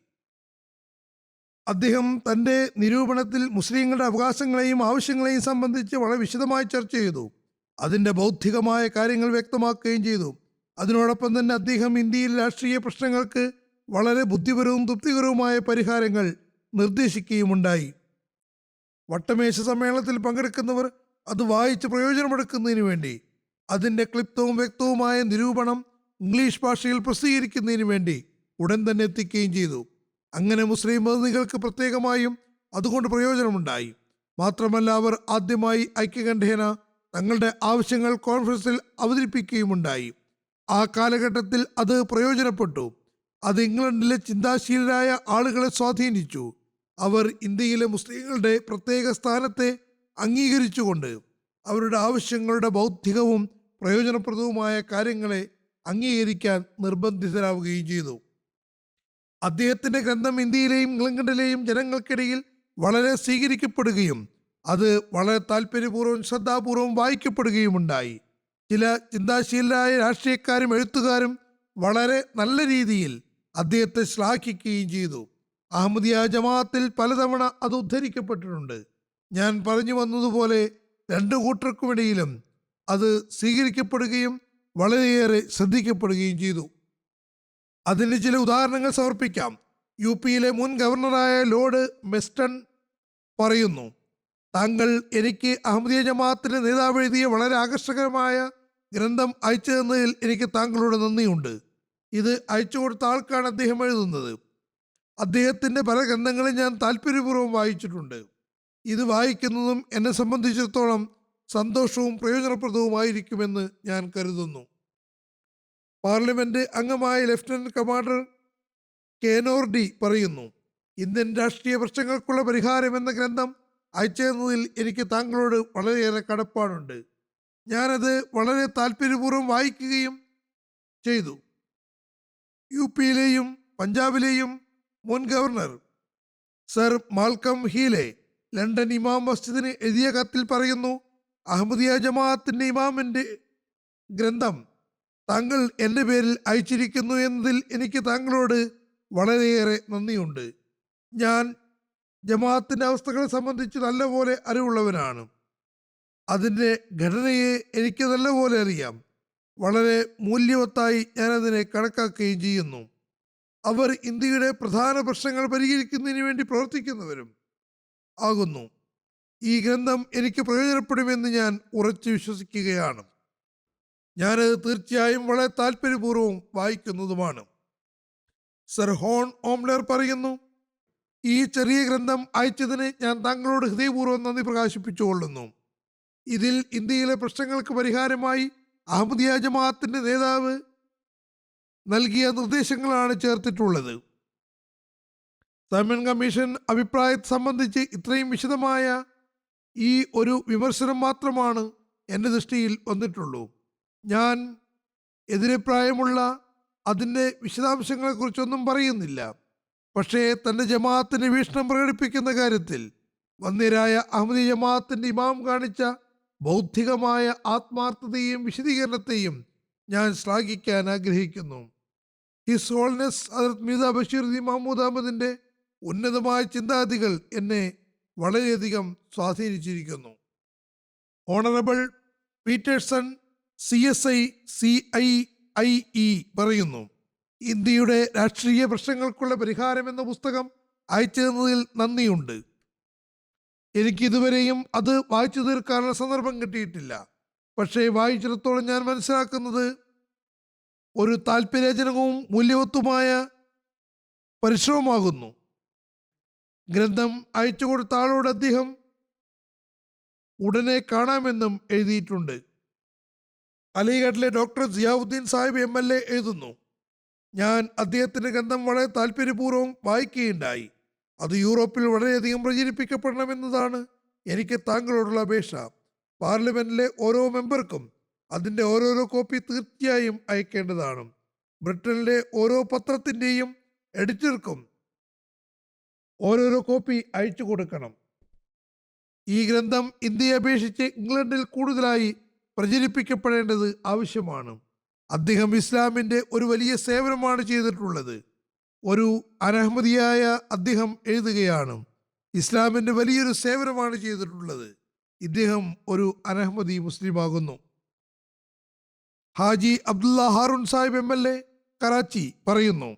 അദ്ദേഹം തൻ്റെ നിരൂപണത്തിൽ മുസ്ലിങ്ങളുടെ അവകാശങ്ങളെയും ആവശ്യങ്ങളെയും സംബന്ധിച്ച് വളരെ വിശദമായി ചർച്ച ചെയ്തു. അതിൻ്റെ ബൗദ്ധികമായ കാര്യങ്ങൾ വ്യക്തമാക്കുകയും ചെയ്തു. അതിനോടൊപ്പം തന്നെ അദ്ദേഹം ഇന്ത്യയിലെ രാഷ്ട്രീയ പ്രശ്നങ്ങൾക്ക് വളരെ ബുദ്ധിപരവും തൃപ്തികരവുമായ പരിഹാരങ്ങൾ നിർദ്ദേശിക്കുകയുമുണ്ടായി. വട്ടമേശ സമ്മേളനത്തിൽ പങ്കെടുക്കുന്നവർ അത് വായിച്ച് പ്രയോജനമെടുക്കുന്നതിന് വേണ്ടി അതിൻ്റെ ക്ലിപ്തവും വ്യക്തവുമായ നിരൂപണം ഇംഗ്ലീഷ് ഭാഷയിൽ പ്രസിദ്ധീകരിക്കുന്നതിന് വേണ്ടി ഉടൻ തന്നെ എത്തിക്കുകയും ചെയ്തു. അങ്ങനെ മുസ്ലിം പ്രതിനിധികൾക്ക് പ്രത്യേകമായും അതുകൊണ്ട് പ്രയോജനമുണ്ടായി. മാത്രമല്ല, അവർ ആദ്യമായി ഐക്യകണ്ഠേന തങ്ങളുടെ ആവശ്യങ്ങൾ കോൺഫറൻസിൽ അവതരിപ്പിക്കുകയുമുണ്ടായി. ആ കാലഘട്ടത്തിൽ അത് പ്രയോജനപ്പെട്ടു. അത് ഇംഗ്ലണ്ടിലെ ചിന്താശീലരായ ആളുകളെ സ്വാധീനിച്ചു. അവർ ഇന്ത്യയിലെ മുസ്ലിങ്ങളുടെ പ്രത്യേക സ്ഥാനത്തെ അംഗീകരിച്ചുകൊണ്ട് അവരുടെ ആവശ്യങ്ങളുടെ ബൗദ്ധികവും പ്രയോജനപ്രദവുമായ കാര്യങ്ങളെ അംഗീകരിക്കാൻ നിർബന്ധിതരാവുകയും ചെയ്തു. അദ്ദേഹത്തിന്റെ ഗ്രന്ഥം ഇന്ത്യയിലെയും ഇംഗ്ലണ്ടിലെയും ജനങ്ങൾക്കിടയിൽ വളരെ സ്വീകരിക്കപ്പെടുകയും അത് വളരെ താല്പര്യപൂർവ്വം ശ്രദ്ധാപൂർവം വായിക്കപ്പെടുകയുമുണ്ടായി. ചില ചിന്താശീലരായ രാഷ്ട്രീയക്കാരും എഴുത്തുകാരും വളരെ നല്ല രീതിയിൽ അദ്ദേഹത്തെ ശ്ലാഘിക്കുകയും ചെയ്തു. അഹമ്മദിയ ജമാഅത്തിൽ പലതവണ അത് ഉദ്ധരിക്കപ്പെട്ടിട്ടുണ്ട്. ഞാൻ പറഞ്ഞു വന്നതുപോലെ രണ്ടു കൂട്ടർക്കുമിടയിലും അത് സ്വീകരിക്കപ്പെടുകയും വളരെയേറെ ശ്രദ്ധിക്കപ്പെടുകയും ചെയ്തു. അതിന് ചില ഉദാഹരണങ്ങൾ സമർപ്പിക്കാം. യുപിയിലെ മുൻ ഗവർണറായ ലോർഡ് മെസ്റ്റൺ പറയുന്നു, താങ്കൾ എനിക്ക് അഹമ്മദിയ ജമാഅത്തിൻ്റെ നേതാവ് എഴുതിയ വളരെ ആകർഷകരമായ ഗ്രന്ഥം അയച്ചു തന്നതിൽ എനിക്ക് താങ്കളോട് നന്ദിയുണ്ട്. ഇത് അയച്ചു കൊടുത്ത ആൾക്കാണ് അദ്ദേഹം എഴുതുന്നത്. അദ്ദേഹത്തിൻ്റെ പല ഗ്രന്ഥങ്ങളും ഞാൻ താല്പര്യപൂർവ്വം വായിച്ചിട്ടുണ്ട്. ഇത് വായിക്കുന്നതും എന്നെ സംബന്ധിച്ചിടത്തോളം സന്തോഷവും പ്രയോജനപ്രദവുമായിരിക്കുമെന്ന് ഞാൻ കരുതുന്നു. പാർലമെന്റ് അംഗമായ ലഫ്റ്റനന്റ് കമാൻഡർ കേനോർഡി പറയുന്നു, ഇന്ത്യൻ രാഷ്ട്രീയ പ്രശ്നങ്ങൾക്കുള്ള പരിഹാരം എന്ന ഗ്രന്ഥം അയച്ചതിൽ എനിക്ക് താങ്കളോട് വളരെയേറെ കടപ്പാടുണ്ട്. ഞാനത് വളരെ താല്പര്യപൂർവ്വം വായിക്കുകയും ചെയ്തു. യുപിയിലെയും പഞ്ചാബിലെയും മുൻ ഗവർണർ സർ മാൽക്കം ഹീലെ ലണ്ടൻ ഇമാം മസ്ജിദിന് എഴുതിയ കത്തിൽ പറയുന്നു, അഹമ്മദിയ ജമാഅത്തിന്റെ ഇമാമിന്റെ ഗ്രന്ഥം താങ്കൾ എൻ്റെ പേരിൽ അയച്ചിരിക്കുന്നു എന്നതിൽ എനിക്ക് താങ്കളോട് വളരെയേറെ നന്ദിയുണ്ട്. ഞാൻ ജമാഅത്തിൻ്റെ അവസ്ഥകളെ സംബന്ധിച്ച് നല്ലപോലെ അറിവുള്ളവനാണ്. അതിൻ്റെ ഘടനയെ എനിക്ക് നല്ലപോലെ അറിയാം. വളരെ മൂല്യവത്തായി ഞാനതിനെ കണക്കാക്കുകയും ചെയ്യുന്നു. അവർ ഇന്ത്യയുടെ പ്രധാന പ്രശ്നങ്ങൾ പരിഹരിക്കുന്നതിന് വേണ്ടി പ്രവർത്തിക്കുന്നവരും ആകുന്നു. ഈ ഗ്രന്ഥം എനിക്ക് പ്രയോജനപ്പെടുമെന്ന് ഞാൻ ഉറച്ചു വിശ്വസിക്കുകയാണ്. ഞാനത് തീർച്ചയായും വളരെ താല്പര്യപൂർവ്വം വായിക്കുന്നതുമാണ്. സർ ഹോൺ ഓംലർ പറയുന്നു, ഈ ചെറിയ ഗ്രന്ഥം അയച്ചതിന് ഞാൻ താങ്കളോട് ഹൃദയപൂർവ്വം നന്ദി പ്രകാശിപ്പിച്ചുകൊള്ളുന്നു. ഇതിൽ ഇന്ത്യയിലെ പ്രശ്നങ്ങൾക്ക് പരിഹാരമായി അഹമ്മദിയ ജമാഅത്തിന്റെ നേതാവ് നൽകിയ നിർദ്ദേശങ്ങളാണ് ചേർത്തിട്ടുള്ളത്. സൈമൺ കമ്മീഷൻ അഭിപ്രായത്തെ സംബന്ധിച്ച് ഇത്രയും വിശദമായ ഈ ഒരു വിമർശനം മാത്രമാണ് എൻ്റെ ദൃഷ്ടിയിൽ വന്നിട്ടുള്ളൂ. ഞാൻ എതിരഭിപ്രായമുള്ള അതിൻ്റെ വിശദാംശങ്ങളെക്കുറിച്ചൊന്നും പറയുന്നില്ല. പക്ഷേ തൻ്റെ ജമാഅത്തിൻ്റെ വീക്ഷണം പ്രകടിപ്പിക്കുന്ന കാര്യത്തിൽ വന്ദ്യരായ അഹമ്മദി ജമാഅത്തിൻ്റെ ഇമാം കാണിച്ച ബൗദ്ധികമായ ആത്മാർത്ഥതയും വിശദീകരണത്തെയും ഞാൻ ശ്ലാഘിക്കാൻ ആഗ്രഹിക്കുന്നു. ഹിസ് ഹോൾനെസ് ഹദരത്ത് മീർസ ബഷീർ മഹ്മൂദ് അഹമ്മദിൻ്റെ ഉന്നതമായ ചിന്താഗതികൾ എന്നെ വളരെയധികം സ്വാധീനിച്ചിരിക്കുന്നു. ഓണറബിൾ പീറ്റേഴ്സൺ CSI CIIE പറയുന്നു, ഇന്ത്യയുടെ രാഷ്ട്രീയ പ്രശ്നങ്ങൾക്കുള്ള പരിഹാരം എന്ന പുസ്തകം അയച്ചു തന്നതിൽ നന്ദിയുണ്ട്. എനിക്കിതുവരെയും അത് വായിച്ചു തീർക്കാനുള്ള സന്ദർഭം കിട്ടിയിട്ടില്ല. പക്ഷേ വായിച്ചിടത്തോളം ഞാൻ മനസ്സിലാക്കുന്നത് ഒരു താല്പര്യജനകവും മൂല്യവത്തുമായ പരിശ്രമമാകുന്നു. ഗ്രന്ഥം അയച്ചു കൊടുത്ത ആളോട് അദ്ദേഹം ഉടനെ കാണാമെന്നും എഴുതിയിട്ടുണ്ട്. അലിഗഡിലെ ഡോക്ടർ സിയാവുദ്ദീൻ സാഹിബ് MLA എഴുതുന്നു, ഞാൻ അദ്ദേഹത്തിൻ്റെ ഗ്രന്ഥം വളരെ താല്പര്യപൂർവ്വം വായിക്കുകയുണ്ടായി. അത് യൂറോപ്പിൽ വളരെയധികം പ്രചരിപ്പിക്കപ്പെടണമെന്നതാണ് എനിക്ക് താങ്കളോടുള്ള അപേക്ഷ. പാർലമെന്റിലെ ഓരോ മെമ്പർക്കും അതിൻ്റെ ഓരോരോ കോപ്പി തീർച്ചയായും അയക്കേണ്ടതാണ്. ബ്രിട്ടനിലെ ഓരോ പത്രത്തിൻ്റെയും എഡിറ്റർക്കും ഓരോരോ കോപ്പി അയച്ചു കൊടുക്കണം. ഈ ഗ്രന്ഥം ഇന്ത്യയെ അപേക്ഷിച്ച് ഇംഗ്ലണ്ടിൽ കൂടുതലായി പ്രചരിപ്പിക്കപ്പെടേണ്ടത് ആവശ്യമാണ്. അദ്ദേഹം ഇസ്ലാമിൻ്റെ ഒരു വലിയ സേവനമാണ് ചെയ്തിട്ടുള്ളത്. ഒരു അനഹമ്മദിയായ അദ്ദേഹം എഴുതുകയാണ്, ഇസ്ലാമിൻ്റെ വലിയൊരു സേവനമാണ് ചെയ്തിട്ടുള്ളത്. ഇദ്ദേഹം ഒരു അനഹമ്മദി മുസ്ലിമാകുന്നു. ഹാജി അബ്ദുള്ള ഹാറൂൺ സാഹിബ് MLA കറാച്ചി പറയുന്നു,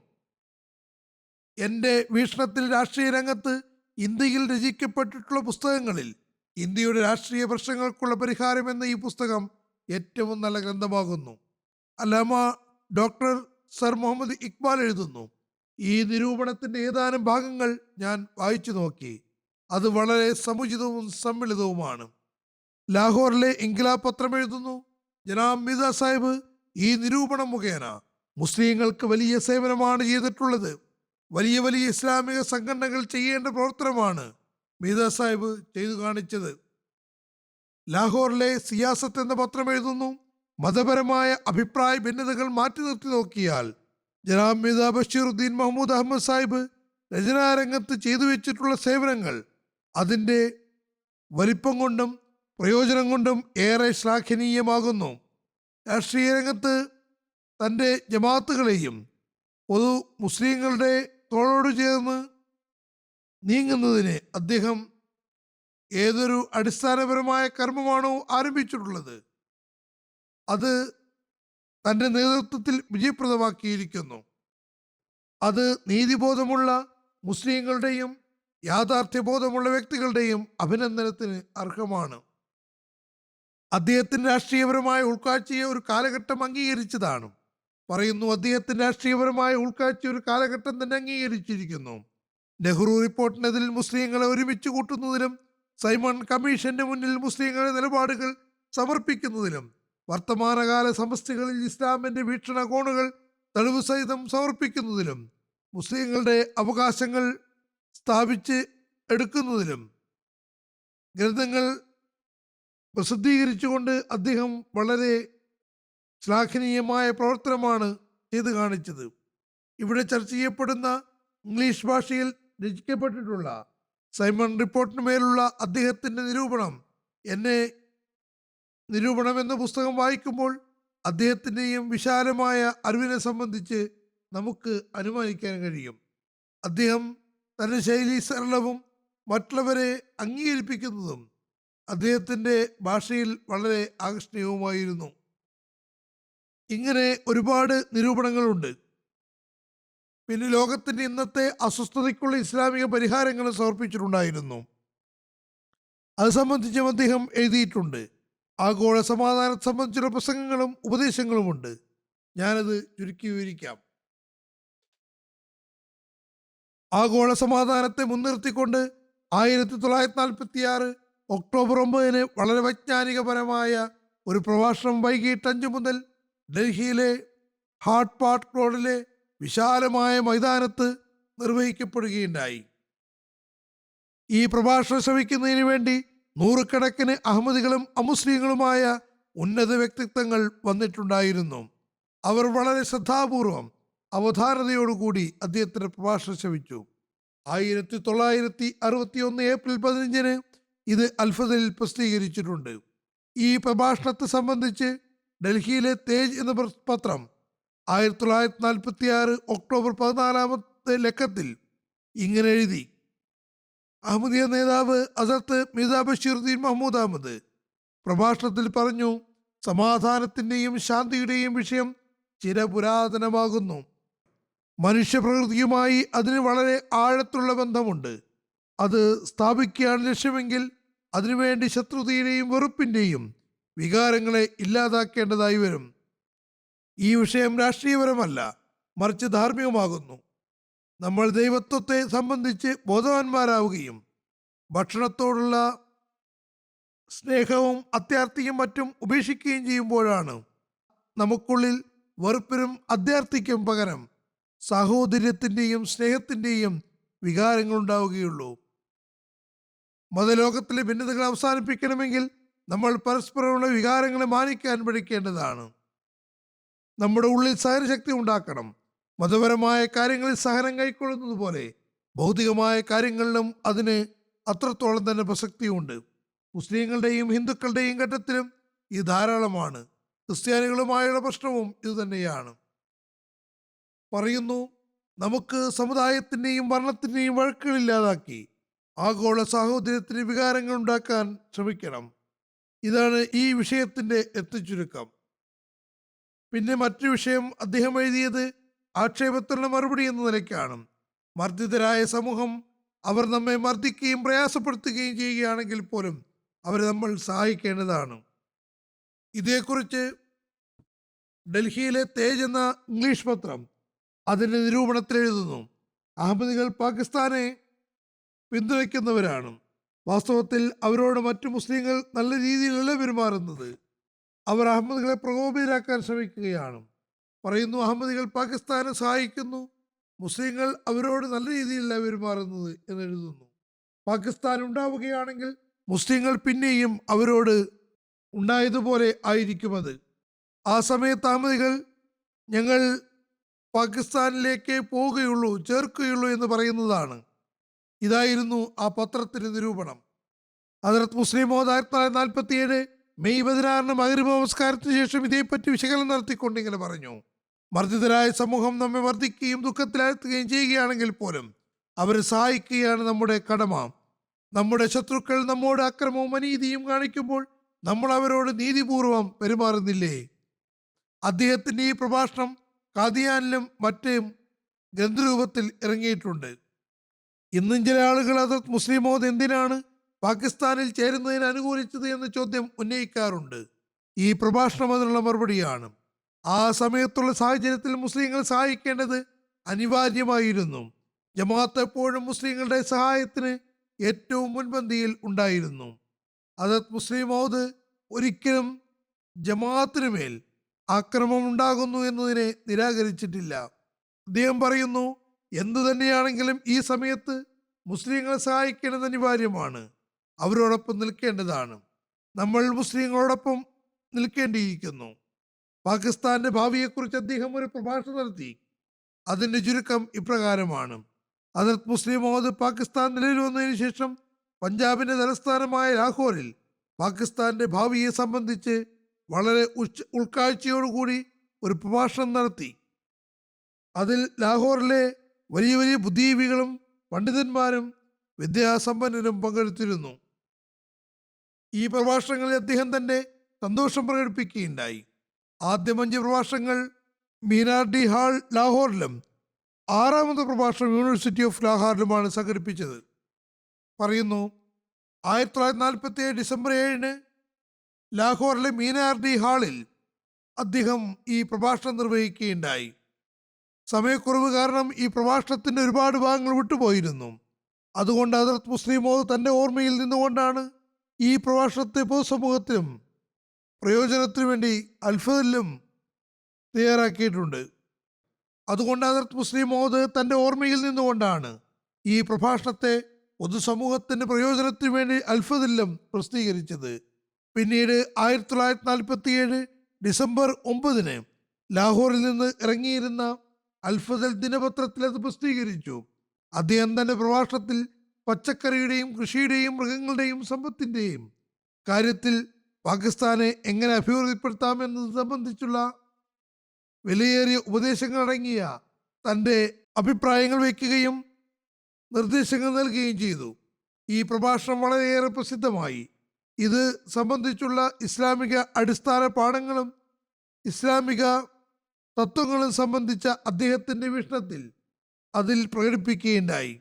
എൻ്റെ വീക്ഷണത്തിൽ രാഷ്ട്രീയ രംഗത്ത് ഇന്ത്യയിൽ രചിക്കപ്പെട്ടിട്ടുള്ള പുസ്തകങ്ങളിൽ ഇന്ത്യയുടെ രാഷ്ട്രീയ പ്രശ്നങ്ങൾക്കുള്ള പരിഹാരം എന്ന ഈ പുസ്തകം ഏറ്റവും നല്ല ഗ്രന്ഥമാകുന്നു. അല്ലാമ ഡോക്ടർ സർ മുഹമ്മദ് ഇക്ബാൽ എഴുതുന്നു, ഈ നിരൂപണത്തിൻ്റെ ഏതാനും ഭാഗങ്ങൾ ഞാൻ വായിച്ചു നോക്കി. അത് വളരെ സമുചിതവും സമ്മിളിതവുമാണ്. ലാഹോറിലെ ഇൻക്ലാബ് പത്രം എഴുതുന്നു, ജനാബ് മീർസ സാഹിബ് ഈ നിരൂപണം മുഖേന മുസ്ലിങ്ങൾക്ക് വലിയ സേവനമാണ് ചെയ്തിട്ടുള്ളത്. വലിയ വലിയ ഇസ്ലാമിക സംഘടനകൾ ചെയ്യേണ്ട പ്രവർത്തനമാണ് മീർസ സാഹിബ് ചെയ്തു കാണിച്ചത്. ലാഹോറിലെ സിയാസത്ത് എന്ന പത്രം എഴുതുന്നു, മതപരമായ അഭിപ്രായ ഭിന്നതകൾ മാറ്റി നിർത്തി നോക്കിയാൽ ജനാബ് മിർസ ബഷീറുദ്ദീൻ മഹ്മൂദ് അഹമ്മദ് സാഹിബ് രചനാരംഗത്ത് ചെയ്തു വെച്ചിട്ടുള്ള സേവനങ്ങൾ അതിൻ്റെ വലിപ്പം കൊണ്ടും പ്രയോജനം കൊണ്ടും ഏറെ ശ്ലാഘനീയമാകുന്നു. രാഷ്ട്രീയ രംഗത്ത് തൻ്റെ ജമാഅത്തുകളെയും പൊതു മുസ്ലിങ്ങളുടെ തോളോട് ചേർന്ന് നീങ്ങുന്നതിന് അദ്ദേഹം ഏതൊരു അടിസ്ഥാനപരമായ കർമ്മമാണോ ആരംഭിച്ചിട്ടുള്ളത് അത് തൻ്റെ നേതൃത്വത്തിൽ വിജയപ്രദമാക്കിയിരിക്കുന്നു. അത് നീതിബോധമുള്ള മുസ്ലിങ്ങളുടെയും യാഥാർത്ഥ്യബോധമുള്ള വ്യക്തികളുടെയും അഭിനന്ദനത്തിന് അർഹമാണ്. അദ്ദേഹത്തിൻ്റെ രാഷ്ട്രീയപരമായ ഉൾക്കാഴ്ചയെ ഒരു കാലഘട്ടം അംഗീകരിച്ചതാണ്. പറയുന്നു, അദ്ദേഹത്തിൻ്റെ രാഷ്ട്രീയപരമായ ഉൾക്കാഴ്ച ഒരു കാലഘട്ടം തന്നെ അംഗീകരിച്ചിരിക്കുന്നു. നെഹ്റു റിപ്പോർട്ടിനെതിൽ മുസ്ലിങ്ങളെ ഒരുമിച്ച് കൂട്ടുന്നതിലും സൈമൺ കമ്മീഷന്റെ മുന്നിൽ മുസ്ലിങ്ങളുടെ നിലപാടുകൾ സമർപ്പിക്കുന്നതിലും വർത്തമാനകാല സമസ്തകളിൽ ഇസ്ലാമിന്റെ വീക്ഷണകോണുകൾ തെളിവ് സഹിതം സമർപ്പിക്കുന്നതിലും മുസ്ലിങ്ങളുടെ അവകാശങ്ങൾ സ്ഥാപിച്ച് എടുക്കുന്നതിലും ഗ്രന്ഥങ്ങൾ പ്രസിദ്ധീകരിച്ചുകൊണ്ട് അദ്ദേഹം വളരെ ശ്ലാഘനീയമായ പ്രവർത്തനമാണ് ചെയ്തു കാണിച്ചത്. ഇവിടെ ചർച്ച ചെയ്യപ്പെടുന്ന ഇംഗ്ലീഷ് ഭാഷയിൽ രചിക്കപ്പെട്ടിട്ടുള്ള സൈമൺ റിപ്പോർട്ടിന് മേലുള്ള അദ്ദേഹത്തിൻ്റെ നിരൂപണം എന്ന പുസ്തകം വായിക്കുമ്പോൾ അദ്ദേഹത്തിൻ്റെയും വിശാലമായ അറിവിനെ സംബന്ധിച്ച് നമുക്ക് അനുമാനിക്കാൻ കഴിയും. അദ്ദേഹം തൻ്റെ ശൈലി സരളവും മറ്റുള്ളവരെ അംഗീകരിപ്പിക്കുന്നതും അദ്ദേഹത്തിൻ്റെ ഭാഷയിൽ വളരെ ആകർഷണീയവുമായിരുന്നു. ഇങ്ങനെ ഒരുപാട് നിരൂപണങ്ങളുണ്ട്. പിന്നെ ലോകത്തിൻ്റെ ഇന്നത്തെ അസ്വസ്ഥതയ്ക്കുള്ള ഇസ്ലാമിക പരിഹാരങ്ങൾ സമർപ്പിച്ചിട്ടുണ്ടായിരുന്നു. അത് സംബന്ധിച്ചും അദ്ദേഹം എഴുതിയിട്ടുണ്ട്. ആഗോള സമാധാനത്തെ സംബന്ധിച്ചുള്ള പ്രസംഗങ്ങളും ഉപദേശങ്ങളുമുണ്ട്. ഞാനത് ചുരുക്കി വിവരിക്കാം. ആഗോള സമാധാനത്തെ മുൻനിർത്തിക്കൊണ്ട് 1946 ഒക്ടോബർ 9 വളരെ വൈജ്ഞാനികപരമായ ഒരു പ്രഭാഷണം വൈകിട്ട് 5 മുതൽ ഡൽഹിയിലെ ഹാർട്ട് പാർക്ക് റോഡിലെ വിശാലമായ മൈതാനത്ത് നിർവഹിക്കപ്പെടുകയുണ്ടായി. ഈ പ്രഭാഷണം ശ്രവിക്കുന്നതിന് വേണ്ടി നൂറുകണക്കിന് അഹമ്മദികളും അമുസ്ലിങ്ങളുമായ ഉന്നത വ്യക്തിത്വങ്ങൾ വന്നിട്ടുണ്ടായിരുന്നു. അവർ വളരെ ശ്രദ്ധാപൂർവം അവധാനതയോടുകൂടി അദ്ദേഹത്തിന്റെ പ്രഭാഷണം ശ്രവിച്ചു. 1961 ഏപ്രിൽ 15 ഇത് അൽഫദലിൽ പ്രസിദ്ധീകരിച്ചിട്ടുണ്ട്. ഈ പ്രഭാഷണത്തെ സംബന്ധിച്ച് ഡൽഹിയിലെ തേജ് എന്ന പത്രം 1946 ഒക്ടോബർ 14 ലക്കത്തിൽ ഇങ്ങനെ എഴുതി: അഹമ്മദിയ നേതാവ് ഹസരത്ത് മിർസ ബഷീറുദ്ദീൻ മഹ്മൂദ് അഹമ്മദ് പ്രഭാഷണത്തിൽ പറഞ്ഞു, സമാധാനത്തിൻ്റെയും ശാന്തിയുടെയും വിഷയം ചിരപുരാതനമാകുന്നു. മനുഷ്യപ്രകൃതിയുമായി അതിന് വളരെ ആഴത്തുള്ള ബന്ധമുണ്ട്. അത് സ്ഥാപിക്കുകയാണ് ലക്ഷ്യമെങ്കിൽ അതിനുവേണ്ടി ശത്രുതയുടെയും വെറുപ്പിൻ്റെയും വികാരങ്ങളെ ഇല്ലാതാക്കേണ്ടതായി വരും. ഈ വിഷയം രാഷ്ട്രീയപരമല്ല, മറിച്ച് ധാർമ്മികമാകുന്നു. നമ്മൾ ദൈവത്വത്തെ സംബന്ധിച്ച് ബോധവാന്മാരാവുകയും ഭക്ഷണത്തോടുള്ള സ്നേഹവും അത്യാർത്തിയും മറ്റും ഉപേക്ഷിക്കുകയും ചെയ്യുമ്പോഴാണ് നമുക്കുള്ളിൽ വെറുപ്പിനും അത്യാർത്തിക്കും പകരം സാഹോദര്യത്തിൻ്റെയും സ്നേഹത്തിൻ്റെയും വികാരങ്ങൾ ഉണ്ടാവുകയുള്ളൂ. മതലോകത്തിലെ ഭിന്നതകൾ അവസാനിപ്പിക്കണമെങ്കിൽ നമ്മൾ പരസ്പരമുള്ള വികാരങ്ങളെ മാനിക്കാൻ പഠിക്കേണ്ടതാണ്. നമ്മുടെ ഉള്ളിൽ സഹനശക്തി ഉണ്ടാക്കണം. മതപരമായ കാര്യങ്ങളിൽ സഹനം കൈക്കൊള്ളുന്നത് പോലെ ഭൗതികമായ കാര്യങ്ങളിലും അതിന് അത്രത്തോളം തന്നെ പ്രസക്തിയുണ്ട്. മുസ്ലിങ്ങളുടെയും ഹിന്ദുക്കളുടെയും ഘട്ടത്തിലും ഇത് ധാരാളമാണ്. ക്രിസ്ത്യാനികളുമായുള്ള പ്രശ്നവും ഇതുതന്നെയാണ്. പറയുന്നു, നമുക്ക് സമുദായത്തിൻ്റെയും വർണ്ണത്തിൻ്റെയും വഴക്കുകളില്ലാതാക്കി ആഗോള സാഹോദര്യത്തിന് വികാരങ്ങൾ ഉണ്ടാക്കാൻ ശ്രമിക്കണം. ഇതാണ് ഈ വിഷയത്തിൻ്റെ എത്തിച്ചുരുക്കം. പിന്നെ മറ്റൊരു വിഷയം അദ്ദേഹം എഴുതിയത് ആക്ഷേപത്തിനുള്ള മറുപടി എന്ന നിലയ്ക്കാണ്. മർദ്ദിതരായ സമൂഹം അവർ നമ്മെ മർദ്ദിക്കുകയും പ്രയാസപ്പെടുത്തുകയും ചെയ്യുകയാണെങ്കിൽ പോലും അവരെ നമ്മൾ സഹായിക്കേണ്ടതാണ്. ഇതേക്കുറിച്ച് ഡൽഹിയിലെ തേജ് എന്ന ഇംഗ്ലീഷ് പത്രം അതിൻ്റെ നിരൂപണത്തിൽ എഴുതുന്നു, അഹമ്മദികൾ പാകിസ്ഥാനെ പിന്തുണയ്ക്കുന്നവരാണ്. വാസ്തവത്തിൽ അവരോട് മറ്റു മുസ്ലിങ്ങൾ നല്ല രീതിയിലല്ല പെരുമാറുന്നത്. അവർ അഹമ്മദികളെ പ്രകോപിതരാക്കാൻ ശ്രമിക്കുകയാണ്. പറയുന്നു, അഹമ്മദികൾ പാകിസ്ഥാനെ സഹായിക്കുന്നു, മുസ്ലിങ്ങൾ അവരോട് നല്ല രീതിയിലല്ല പെരുമാറുന്നത് എന്നെഴുതുന്നു. പാകിസ്ഥാൻ ഉണ്ടാവുകയാണെങ്കിൽ മുസ്ലിങ്ങൾ പിന്നെയും അവരോട് ഉണ്ടായതുപോലെ ആയിരിക്കുമത്. ആ സമയത്ത് അഹമ്മദികൾ ഞങ്ങൾ പാകിസ്ഥാനിലേക്ക് പോവുകയുള്ളൂ, ചേർക്കുകയുള്ളൂ എന്ന് പറയുന്നതാണ്. ഇതായിരുന്നു ആ പത്രത്തിന്റെ നിരൂപണം. ഹദരത്ത് മുസ്ലിം മൗദ് 1947 മെയ് 16 മഗ്‌രിബ് നമസ്കാരത്തിന് ശേഷം ഇതേപ്പറ്റി വിശകലനം നടത്തിക്കൊണ്ട് ഇങ്ങനെ പറഞ്ഞു: മർദ്ദിതരായ സമൂഹം നമ്മെ മർദ്ദിക്കുകയും ദുഃഖത്തിലാഴ്ത്തുകയും ചെയ്യുകയാണെങ്കിൽ പോലും അവരെ സഹായിക്കുകയാണ് നമ്മുടെ കടമ. നമ്മുടെ ശത്രുക്കൾ നമ്മോട് അക്രമവും അനീതിയും കാണിക്കുമ്പോൾ നമ്മൾ അവരോട് നീതിപൂർവം പെരുമാറുന്നില്ലേ? അദ്ദേഹത്തിന്റെ ഈ പ്രഭാഷണം ഖാദിയാനിലും മറ്റും ഗ്രന്ഥരൂപത്തിൽ ഇറങ്ങിയിട്ടുണ്ട്. ഇന്നും ചില ആളുകൾ ഹദരത്ത് മുസ്ലിം മൗദ് എന്തിനാണ് പാകിസ്ഥാനിൽ ചേരുന്നതിന് അനുകൂലിച്ചത് എന്ന ചോദ്യം ഉന്നയിക്കാറുണ്ട്. ഈ പ്രഭാഷണം അതിനുള്ള മറുപടിയാണ്. ആ സമയത്തുള്ള സാഹചര്യത്തിൽ മുസ്ലിങ്ങൾ സഹായിക്കേണ്ടത് അനിവാര്യമായിരുന്നു. ജമാഅത്ത് എപ്പോഴും മുസ്ലിങ്ങളുടെ സഹായത്തിന് ഏറ്റവും മുൻപന്തിയിൽ ഉണ്ടായിരുന്നു. ഹദരത്ത് മുസ്ലിം മൗദ് ഒരിക്കലും ജമാഅത്തിനു മേൽ ആക്രമണം ഉണ്ടാകുന്നു എന്നതിനെ നിരാകരിച്ചിട്ടില്ല. അദ്ദേഹം പറയുന്നു, എന്തു തന്നെയാണെങ്കിലും ഈ സമയത്ത് മുസ്ലിങ്ങളെ സഹായിക്കേണ്ടത് അനിവാര്യമാണ്. അവരോടൊപ്പം നിൽക്കേണ്ടതാണ്. നമ്മൾ മുസ്ലിങ്ങളോടൊപ്പം നിൽക്കേണ്ടിയിരിക്കുന്നു. പാകിസ്ഥാന്റെ ഭാവിയെക്കുറിച്ച് അദ്ദേഹം ഒരു പ്രഭാഷണം നടത്തി. അതിന്റെ ചുരുക്കം ഇപ്രകാരമാണ്: ഹദരത്ത് മുസ്ലിം മൗദ് പാകിസ്ഥാൻ നിലവിൽ വന്നതിന് ശേഷം പഞ്ചാബിന്റെ തലസ്ഥാനമായ ലാഹോറിൽ പാകിസ്ഥാന്റെ ഭാവിയെ സംബന്ധിച്ച് വളരെ ഉൾക്കാഴ്ചയോടുകൂടി ഒരു പ്രഭാഷണം നടത്തി. അതിൽ ലാഹോറിലെ വലിയ വലിയ ബുദ്ധിജീവികളും പണ്ഡിതന്മാരും വിദ്യാസമ്പന്നരും പങ്കെടുത്തിരുന്നു. ഈ പ്രഭാഷണങ്ങളിൽ അദ്ദേഹം തന്റെ സന്തോഷം പ്രകടിപ്പിക്കുകയുണ്ടായി. ആദ്യം 5 പ്രഭാഷണങ്ങൾ മീനാർഡി ഹാൾ ലാഹോറിലും 6ാമത്തെ പ്രഭാഷണം യൂണിവേഴ്സിറ്റി ഓഫ് ലാഹോറിലുമാണ് സംഘടിപ്പിച്ചത്. പറയുന്നു, 1947 ഡിസംബർ 7 ലാഹോറിലെ മീനാർഡി ഹാളിൽ അദ്ദേഹം ഈ പ്രഭാഷണം നിർവഹിക്കുകയുണ്ടായി. സമയക്കുറവ് കാരണം ഈ പ്രഭാഷണത്തിന്റെ ഒരുപാട് ഭാഗങ്ങൾ വിട്ടുപോയിരുന്നു. അതുകൊണ്ട് ഹദരത്ത് മുസ്ലിം മൗദ് തന്റെ ഓർമ്മയിൽ നിന്നുകൊണ്ടാണ് ഈ പ്രഭാഷണത്തെ പൊതുസമൂഹത്തിനും പ്രയോജനത്തിനു വേണ്ടി അൽഫദിലും തയ്യാറാക്കിയിട്ടുണ്ട്. അതുകൊണ്ട് ഹദരത്ത് മുസ്ലിം മൗദ് തന്റെ ഓർമ്മയിൽ നിന്നുകൊണ്ടാണ് ഈ പ്രഭാഷണത്തെ പൊതുസമൂഹത്തിന്റെ പ്രയോജനത്തിനു വേണ്ടി അൽഫദിലും പ്രസിദ്ധീകരിച്ചത്. പിന്നീട് 1947 ഡിസംബർ 9 ലാഹോറിൽ നിന്ന് ഇറങ്ങിയിരുന്ന അൽഫദൽ ദിനപത്രത്തിൽ അത് പ്രസിദ്ധീകരിച്ചു. അദ്ദേഹം തന്റെ പ്രഭാഷണത്തിൽ പച്ചക്കറിയുടെയും കൃഷിയുടെയും മൃഗങ്ങളുടെയും സമ്പത്തിന്റെയും കാര്യത്തിൽ പാകിസ്ഥാനെ എങ്ങനെ അഭിവൃദ്ധിപ്പെടുത്താമെന്നത് സംബന്ധിച്ചുള്ള വിലയേറിയ ഉപദേശങ്ങളടങ്ങിയ തൻ്റെ അഭിപ്രായങ്ങൾ വയ്ക്കുകയും നിർദ്ദേശങ്ങൾ നൽകുകയും ചെയ്തു. ഈ പ്രഭാഷണം വളരെയേറെ പ്രസിദ്ധമായി. ഇത് സംബന്ധിച്ചുള്ള ഇസ്ലാമിക അടിസ്ഥാന പാഠങ്ങളും ഇസ്ലാമിക തത്വങ്ങളും സംബന്ധിച്ച അദ്ദേഹത്തിൻ്റെ വീക്ഷണത്തിൽ അതിൽ പ്രകടിപ്പിക്കുകയുണ്ടായി.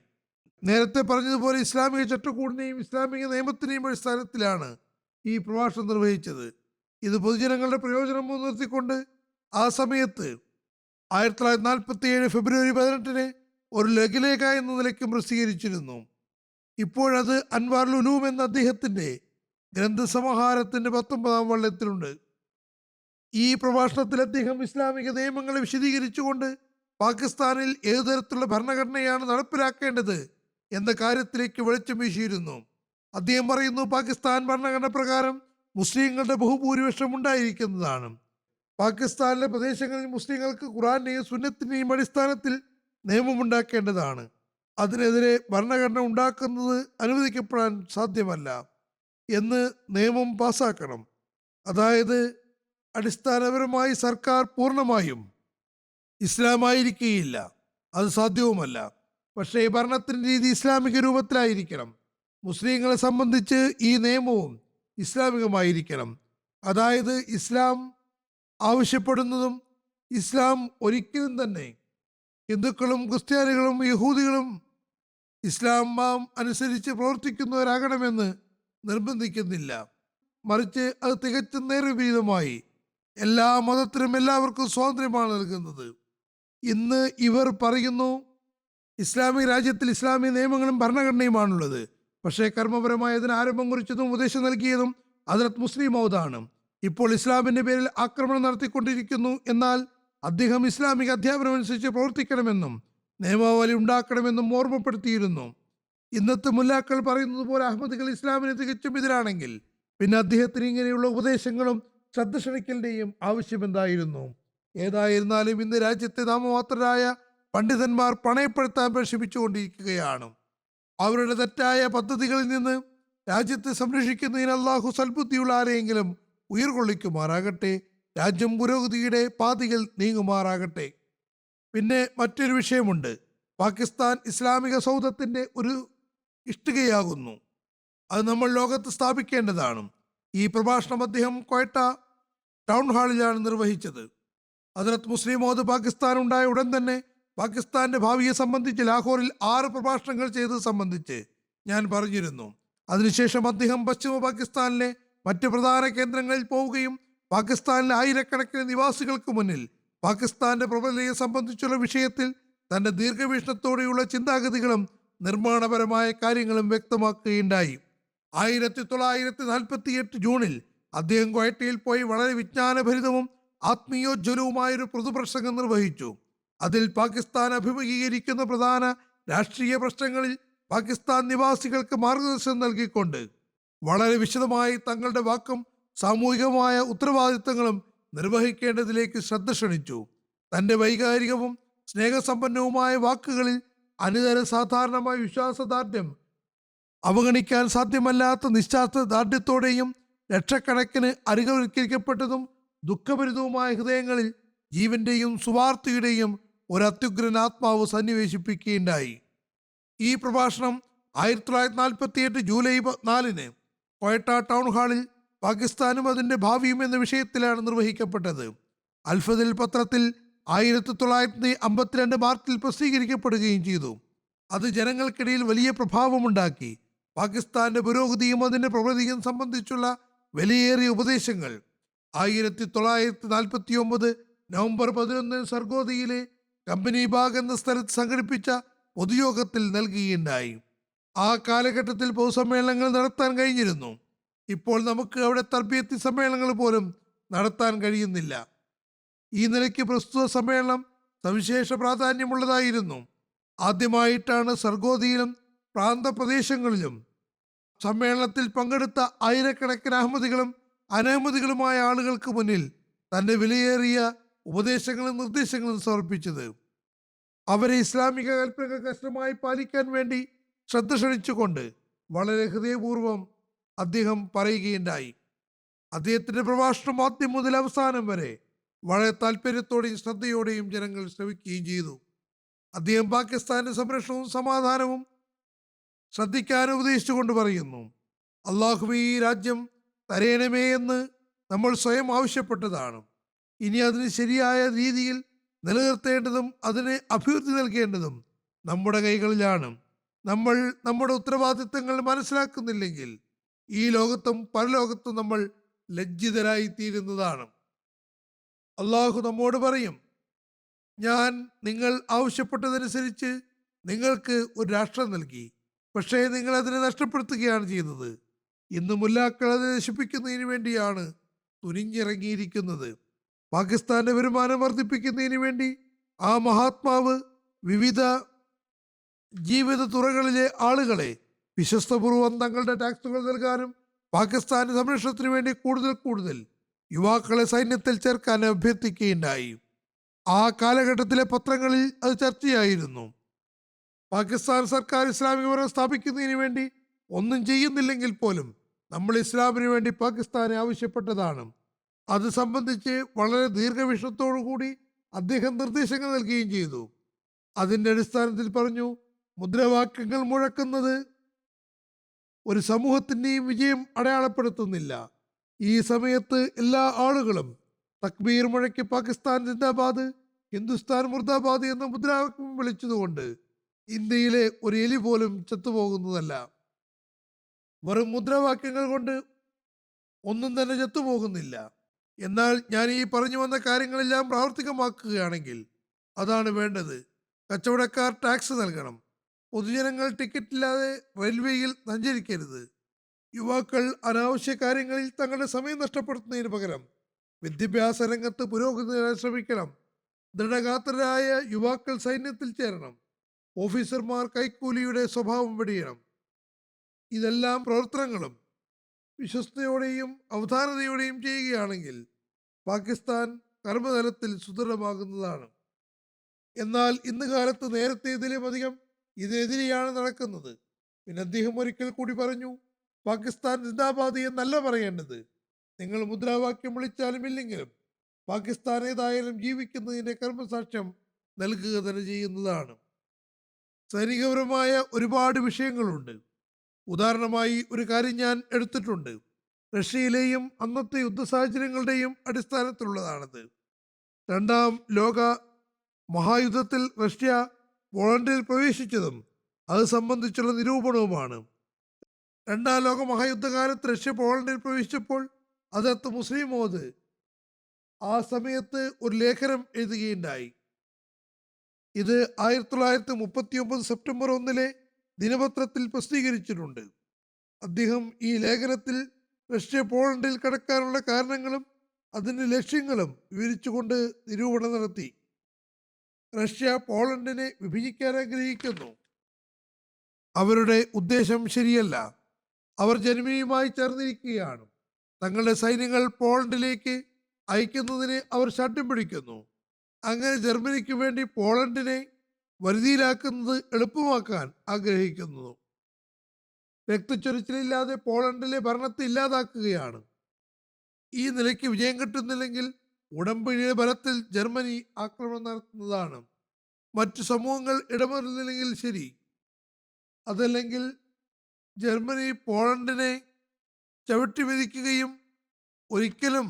നേരത്തെ പറഞ്ഞതുപോലെ ഇസ്ലാമിക ചട്ടക്കൂടിനെയും ഇസ്ലാമിക നിയമത്തിനെയും അടിസ്ഥാനത്തിലാണ് ഈ പ്രഭാഷണം നിർവഹിച്ചത്. ഇത് പൊതുജനങ്ങളുടെ പ്രയോജനം മുൻനിർത്തിക്കൊണ്ട് ആ സമയത്ത് 1947 ഫെബ്രുവരി 18 ഒരു ലഘുലേഖ എന്ന നിലയ്ക്കും പ്രസിദ്ധീകരിച്ചിരുന്നു. ഇപ്പോഴത് അൻവാറുൽ ഉലൂം എന്ന അദ്ദേഹത്തിൻ്റെ ഗ്രന്ഥസമാഹാരത്തിൻ്റെ 19ാം വള്ളത്തിലുണ്ട്. ഈ പ്രഭാഷണത്തിൽ അദ്ദേഹം ഇസ്ലാമിക നിയമങ്ങളെ വിശദീകരിച്ചുകൊണ്ട് പാകിസ്ഥാനിൽ ഏതു തരത്തിലുള്ള ഭരണഘടനയാണ് നടപ്പിലാക്കേണ്ടത് എന്ന കാര്യത്തിലേക്ക് വെളിച്ചം വീശിയിരുന്നു. അദ്ദേഹം പറയുന്നു, പാകിസ്ഥാൻ ഭരണഘടന പ്രകാരം മുസ്ലിങ്ങളുടെ ബഹുഭൂരിപക്ഷം ഉണ്ടായിരിക്കുന്നതാണ്. പാകിസ്ഥാനിലെ പ്രദേശങ്ങളിൽ മുസ്ലിങ്ങൾക്ക് ഖുറാന്റെയും സുന്നത്തിന്റെയും അടിസ്ഥാനത്തിൽ നിയമമുണ്ടാക്കേണ്ടതാണ്. അതിനെതിരെ ഭരണഘടന ഉണ്ടാക്കുന്നത് അനുവദിക്കപ്പെടാൻ സാധ്യമല്ല എന്ന് നിയമം പാസാക്കണം. അതായത് അടിസ്ഥാനപരമായി സർക്കാർ പൂർണ്ണമായും ഇസ്ലാമായിരിക്കുകയില്ല, അത് സാധ്യവുമല്ല. പക്ഷേ ഭരണത്തിൻ്റെ രീതി ഇസ്ലാമിക രൂപത്തിലായിരിക്കണം. മുസ്ലിങ്ങളെ സംബന്ധിച്ച് ഈ നിയമവും ഇസ്ലാമികമായിരിക്കണം. അതായത് ഇസ്ലാം ആവശ്യപ്പെടുന്നതും ഇസ്ലാം ഒരിക്കലും തന്നെ ഹിന്ദുക്കളും ക്രിസ്ത്യാനികളും യഹൂദികളും ഇസ്ലാം അനുസരിച്ച് പ്രവർത്തിക്കുന്നവരാകണമെന്ന് നിർബന്ധിക്കുന്നില്ല. മറിച്ച് അത് തികച്ചും നേർവിപരീതമായി എല്ലാ മതത്തിനും എല്ലാവർക്കും സ്വാതന്ത്ര്യമാണ് നൽകുന്നത്. ഇന്ന് ഇവർ പറയുന്നു ഇസ്ലാമിക രാജ്യത്തിൽ ഇസ്ലാമിക നിയമങ്ങളും ഭരണഘടനയുമാണുള്ളത്. പക്ഷേ കർമ്മപരമായി അതിന് ആരംഭം കുറിച്ചതും ഉപദേശം നൽകിയതും ഹദരത്ത് മുസ്ലിം മൗദാണ്. ഇപ്പോൾ ഇസ്ലാമിന്റെ പേരിൽ ആക്രമണം നടത്തിക്കൊണ്ടിരിക്കുന്നു. എന്നാൽ അദ്ദേഹം ഇസ്ലാമിക അധ്യാപനം അനുസരിച്ച് പ്രവർത്തിക്കണമെന്നും നിയമാവലി ഉണ്ടാക്കണമെന്നും ഓർമ്മപ്പെടുത്തിയിരുന്നു. ഇന്നത്തെ മുല്ലാക്കൾ പറയുന്നത് പോലെ അഹമ്മദികൾ ഇസ്ലാമിന് തികച്ചും എതിരാണെങ്കിൽ പിന്നെ അദ്ദേഹത്തിന് ഇങ്ങനെയുള്ള ഉപദേശങ്ങളും ശ്രദ്ധ ക്ഷണിക്കലിന്റെയും ആവശ്യമെന്തായിരുന്നു? ഏതായിരുന്നാലും ഇന്ന് രാജ്യത്തെ നാമമാത്രരായ പണ്ഡിതന്മാർ പണയപ്പെടുത്താൻ പരിശ്രമിച്ചുകൊണ്ടിരിക്കുകയാണ്. അവരുടെ തെറ്റായ പദ്ധതികളിൽ നിന്ന് രാജ്യത്തെ സംരക്ഷിക്കുന്നതിന് അള്ളാഹു സൽബുദ്ധിയുള്ള ആരെയെങ്കിലും ഉയർകൊള്ളിക്കുമാറാകട്ടെ. രാജ്യം പുരോഗതിയുടെ പാതയിൽ നീങ്ങുമാറാകട്ടെ. പിന്നെ മറ്റൊരു വിഷയമുണ്ട്. പാകിസ്ഥാൻ ഇസ്ലാമിക സൗധത്തിന്റെ ഒരു ഇഷ്ടികയാകുന്നു. അത് നമ്മൾ ലോകത്ത് സ്ഥാപിക്കേണ്ടതാണ്. ഈ പ്രഭാഷണം അദ്ദേഹം ക്വട്ട ടൗൺ ഹാളിലാണ് നിർവഹിച്ചത്. ഹദ്റത്ത് മുസ്ലിം മൗദ് പാകിസ്ഥാൻ ഉണ്ടായ ഉടൻ തന്നെ പാകിസ്ഥാന്റെ ഭാവിയെ സംബന്ധിച്ച് ലാഹോറിൽ 6 പ്രഭാഷണങ്ങൾ ചെയ്തത് സംബന്ധിച്ച് ഞാൻ പറഞ്ഞിരുന്നു. അതിനുശേഷം അദ്ദേഹം പശ്ചിമ പാകിസ്ഥാനിലെ മറ്റ് പ്രധാന കേന്ദ്രങ്ങളിൽ പോവുകയും പാകിസ്ഥാനിലെ ആയിരക്കണക്കിന് നിവാസികൾക്ക് മുന്നിൽ പാകിസ്ഥാന്റെ പ്രബലതയെ സംബന്ധിച്ചുള്ള വിഷയത്തിൽ തന്റെ ദീർഘവീക്ഷണത്തോടെയുള്ള ചിന്താഗതികളും നിർമ്മാണപരമായ കാര്യങ്ങളും വ്യക്തമാക്കുകയുണ്ടായി. 1948 ജൂണിൽ അദ്ദേഹം ക്വട്ടയിൽ പോയി വളരെ വിജ്ഞാനഭരിതവും ആത്മീയോജ്വലവുമായൊരു പൊതുപ്രസംഗം നിർവഹിച്ചു. അതിൽ പാകിസ്ഥാൻ അഭിമുഖീകരിക്കുന്ന പ്രധാന രാഷ്ട്രീയ പ്രശ്നങ്ങളിൽ പാകിസ്ഥാൻ നിവാസികൾക്ക് മാർഗദർശനം നൽകിക്കൊണ്ട് വളരെ വിശദമായി തങ്ങളുടെ വാക്കും സാമൂഹികമായ ഉത്തരവാദിത്തങ്ങളും നിർവഹിക്കേണ്ടതിലേക്ക് ശ്രദ്ധ ക്ഷണിച്ചു. തന്റെ വൈകാരികവും സ്നേഹസമ്പന്നവുമായ വാക്കുകളിൽ അനുതര സാധാരണമായ വിശ്വാസദാർഢ്യം, അവഗണിക്കാൻ സാധ്യമല്ലാത്ത നിശ്ചാർത്ഥദാർഢ്യത്തോടെയും ലക്ഷക്കണക്കിന് അരികവൽക്കരിക്കപ്പെട്ടതും ദുഃഖഭരിതവുമായ ഹൃദയങ്ങളിൽ ജീവന്റെയും സുവാർത്തയുടെയും ഒരു അത്യുഗ്രൻ ആത്മാവ് സന്നിവേശിപ്പിക്കുകയുണ്ടായി. ഈ പ്രഭാഷണം 1948 ജൂലൈ 4 ക്വട്ട ടൗൺ ഹാളിൽ പാകിസ്ഥാനും അതിന്റെ ഭാവിയും എന്ന വിഷയത്തിലാണ് നിർവഹിക്കപ്പെട്ടത്. അൽഫദിൽ പത്രത്തിൽ 1952 മാർച്ചിൽ പ്രസിദ്ധീകരിക്കപ്പെടുകയും ചെയ്തു. അത് ജനങ്ങൾക്കിടയിൽ വലിയ പ്രഭാവമുണ്ടാക്കി. പാകിസ്ഥാന്റെ പുരോഗതിയും അതിന്റെ പ്രവൃത്തിയും സംബന്ധിച്ചുള്ള വിലയേറിയ ഉപദേശങ്ങൾ 1949 നവംബർ 11 സർഗോദയിലെ കമ്പനി ബാഗ് എന്ന സ്ഥലത്ത് സംഘടിപ്പിച്ച പൊതുയോഗത്തിൽ നൽകുകയുണ്ടായി. ആ കാലഘട്ടത്തിൽ പൊതുസമ്മേളനങ്ങൾ നടത്താൻ കഴിഞ്ഞിരുന്നു. ഇപ്പോൾ നമുക്ക് അവിടെ തർബിയത്തി സമ്മേളനങ്ങൾ പോലും നടത്താൻ കഴിയുന്നില്ല. ഈ നിലയ്ക്ക് പ്രസ്തുത സമ്മേളനം സവിശേഷ പ്രാധാന്യമുള്ളതായിരുന്നു. ആദ്യമായിട്ടാണ് സർഗോദിയിലും പ്രാന്തപ്രദേശങ്ങളിലും സമ്മേളനത്തിൽ പങ്കെടുത്ത ആയിരക്കണക്കിന് അഹമ്മദികളും അനഹമ്മദികളുമായ ആളുകൾക്ക് മുന്നിൽ തന്റെ വിലയേറിയ ഉപദേശങ്ങളും നിർദ്ദേശങ്ങളും സമർപ്പിച്ചത്. അവരെ ഇസ്ലാമിക കൽപ്പനകൾ കർശനമായി പാലിക്കാൻ വേണ്ടി ശ്രദ്ധ ക്ഷണിച്ചുകൊണ്ട് വളരെ ഹൃദയപൂർവ്വം അദ്ദേഹം പറയുകയുണ്ടായി. അദ്ദേഹത്തിന്റെ പ്രഭാഷണം ആദ്യം മുതൽ അവസാനം വരെ വളരെ താല്പര്യത്തോടെയും ശ്രദ്ധയോടെയും ജനങ്ങൾ ശ്രവിക്കുകയും ചെയ്തു. അദ്ദേഹം പാകിസ്ഥാന്റെ സംരക്ഷണവും സമാധാനവും ശ്രദ്ധിക്കാൻ ഉപദേശിച്ചുകൊണ്ട് പറയുന്നു: അള്ളാഹുവേ, ഈ രാജ്യം തരയണമേ എന്ന് നമ്മൾ സ്വയം ആവശ്യപ്പെട്ടതാണ്. ഇനി അതിന് ശരിയായ രീതിയിൽ നിലനിർത്തേണ്ടതും അതിന് അഭിവൃദ്ധി നൽകേണ്ടതും നമ്മുടെ കൈകളിലാണ്. നമ്മൾ നമ്മുടെ ഉത്തരവാദിത്തങ്ങൾ മനസ്സിലാക്കുന്നില്ലെങ്കിൽ ഈ ലോകത്തും പരലോകത്തും നമ്മൾ ലജ്ജിതരായി തീരുന്നതാണ്. അള്ളാഹു നമ്മോട് പറയും: ഞാൻ നിങ്ങൾ ആവശ്യപ്പെട്ടതനുസരിച്ച് നിങ്ങൾക്ക് ഒരു രാഷ്ട്രം നൽകി, പക്ഷേ നിങ്ങൾ അതിനെ നഷ്ടപ്പെടുത്തുകയാണ് ചെയ്തത്. ഇന്ന് മുല്ലാക്കൾ അതിനെ നശിപ്പിക്കുന്നതിന് വേണ്ടിയാണ് തുനിഞ്ഞിറങ്ങിയിരിക്കുന്നത്. പാകിസ്ഥാന്റെ വരുമാനം വർദ്ധിപ്പിക്കുന്നതിന് വേണ്ടി ആ മഹാത്മാവ് വിവിധ ജീവിത തുറകളിലെ ആളുകളെ വിശ്വസ്തപൂർവ്വം തങ്ങളുടെ ടാക്സുകൾ നൽകാനും പാകിസ്ഥാന്റെ സംരക്ഷണത്തിന് വേണ്ടി കൂടുതൽ യുവാക്കളെ സൈന്യത്തിൽ ചേർക്കാൻ അഭ്യർത്ഥിക്കുകയുണ്ടായി. ആ കാലഘട്ടത്തിലെ പത്രങ്ങളിൽ അത് ചർച്ചയായിരുന്നു. പാകിസ്ഥാൻ സർക്കാർ ഇസ്ലാമിക ഭരണം സ്ഥാപിക്കുന്നതിന് വേണ്ടി ഒന്നും ചെയ്യുന്നില്ലെങ്കിൽ പോലും നമ്മൾ ഇസ്ലാമിന് വേണ്ടി പാകിസ്ഥാനെ ആവശ്യപ്പെട്ടതാണ്. അത് സംബന്ധിച്ച് വളരെ ദീർഘവീക്ഷണത്തോടു കൂടി അദ്ദേഹം നിർദ്ദേശങ്ങൾ നൽകുകയും ചെയ്തു. അതിൻ്റെ അടിസ്ഥാനത്തിൽ പറഞ്ഞു: മുദ്രാവാക്യങ്ങൾ മുഴക്കുന്നത് ഒരു സമൂഹത്തിൻ്റെയും വിജയം അടയാളപ്പെടുത്തുന്നില്ല. ഈ സമയത്ത് എല്ലാ ആളുകളും തക്ബീർ മുഴക്കി പാകിസ്ഥാൻ സിന്ദാബാദ്, ഹിന്ദുസ്ഥാൻ മുർദാബാദ് എന്ന മുദ്രാവാക്യം വിളിച്ചതുകൊണ്ട് ഇന്ത്യയിലെ ഒരു എലി പോലും ചത്തുപോകുന്നതല്ല. വെറും മുദ്രാവാക്യങ്ങൾ കൊണ്ട് ഒന്നും തന്നെ ചത്തുപോകുന്നില്ല. എന്നാൽ ഞാൻ ഈ പറഞ്ഞു വന്ന കാര്യങ്ങളെല്ലാം പ്രാവർത്തികമാക്കുകയാണെങ്കിൽ അതാണ് വേണ്ടത്. കച്ചവടക്കാർ ടാക്സ് നൽകണം. പൊതുജനങ്ങൾ ടിക്കറ്റില്ലാതെ റെയിൽവേയിൽ സഞ്ചരിക്കരുത്. യുവാക്കൾ അനാവശ്യ കാര്യങ്ങളിൽ തങ്ങളുടെ സമയം നഷ്ടപ്പെടുത്തുന്നതിന് പകരം വിദ്യാഭ്യാസ രംഗത്ത് പുരോഗതി നേടാൻ ശ്രമിക്കണം. ദൃഢഗാത്രരായ യുവാക്കൾ സൈന്യത്തിൽ ചേരണം. ഓഫീസർമാർ കൈക്കൂലിയുടെ സ്വഭാവം വെടിയണം. ഇതെല്ലാം പ്രവർത്തനങ്ങളും വിശ്വസ്തയോടെയും അവധാനതയോടെയും ചെയ്യുകയാണെങ്കിൽ പാകിസ്ഥാൻ കർമ്മതലത്തിൽ സുദൃഢമാകുന്നതാണ്. എന്നാൽ ഇന്ന് കാലത്ത് നേരത്തേതിലും അധികം ഇതിനെതിരെയാണ് നടക്കുന്നത്. പിന്നെ അദ്ദേഹം ഒരിക്കൽ കൂടി പറഞ്ഞു, പാകിസ്ഥാൻ സിന്ദാബാദ് എന്നല്ല പറയേണ്ടത്. നിങ്ങൾ മുദ്രാവാക്യം വിളിച്ചാലും ഇല്ലെങ്കിലും പാകിസ്ഥാൻ ഏതായാലും ജീവിക്കുന്നതിൻ്റെ കർമ്മസാക്ഷ്യം നൽകുക തന്നെ ചെയ്യുന്നതാണ്. സൈനികപരമായ ഒരുപാട് വിഷയങ്ങളുണ്ട്. ഉദാഹരണമായി ഒരു കാര്യം ഞാൻ എടുത്തിട്ടുണ്ട്. റഷ്യയിലെയും അന്നത്തെ യുദ്ധ സാഹചര്യങ്ങളുടെയും അടിസ്ഥാനത്തിലുള്ളതാണത്. രണ്ടാം ലോക മഹായുദ്ധത്തിൽ റഷ്യ പോളണ്ടിൽ പ്രവേശിച്ചതും അത് സംബന്ധിച്ചുള്ള നിരൂപണവുമാണ്. രണ്ടാം ലോക മഹായുദ്ധകാലത്ത് റഷ്യ പോളണ്ടിൽ പ്രവേശിച്ചപ്പോൾ അതിർത്ത് മുസ്ലിം മോദ് ആ സമയത്ത് ഒരു ലേഖനം എഴുതുകയുണ്ടായി. ഇത് 1939 സെപ്റ്റംബർ 1 ദിനപത്രത്തിൽ പ്രസിദ്ധീകരിച്ചിട്ടുണ്ട്. അദ്ദേഹം ഈ ലേഖനത്തിൽ റഷ്യ പോളണ്ടിൽ കടക്കാനുള്ള കാരണങ്ങളും അതിൻ്റെ ലക്ഷ്യങ്ങളും വിവരിച്ചുകൊണ്ട് നിരൂപണം നടത്തി. റഷ്യ പോളണ്ടിനെ വിഭജിക്കാൻ ആഗ്രഹിക്കുന്നു. അവരുടെ ഉദ്ദേശം ശരിയല്ല. അവർ ജർമ്മനിയുമായി ചേർന്നിരിക്കുകയാണ്. തങ്ങളുടെ സൈന്യങ്ങൾ പോളണ്ടിലേക്ക് അയക്കുന്നതിന് അവർ ശാഠ്യം പിടിക്കുന്നു. അങ്ങനെ ജർമ്മനിക്ക് വേണ്ടി പോളണ്ടിനെ വരുതിയിലാക്കുന്നത് എളുപ്പമാക്കാൻ ആഗ്രഹിക്കുന്നു. രക്തച്ചൊരിച്ചിലില്ലാതെ പോളണ്ടിലെ ഭരണത്തെ ഇല്ലാതാക്കുകയാണ്. ഈ നിലയ്ക്ക് വിജയം കിട്ടുന്നില്ലെങ്കിൽ ഉടമ്പടിയുടെ ബലത്തിൽ ജർമ്മനി ആക്രമണം നടത്തുന്നതാണ്. മറ്റു സമൂഹങ്ങൾ ഇടപെടുന്നില്ലെങ്കിൽ ശരി, അതല്ലെങ്കിൽ ജർമ്മനി പോളണ്ടിനെ ചവിട്ടി മെതിക്കുകയും ഒരിക്കലും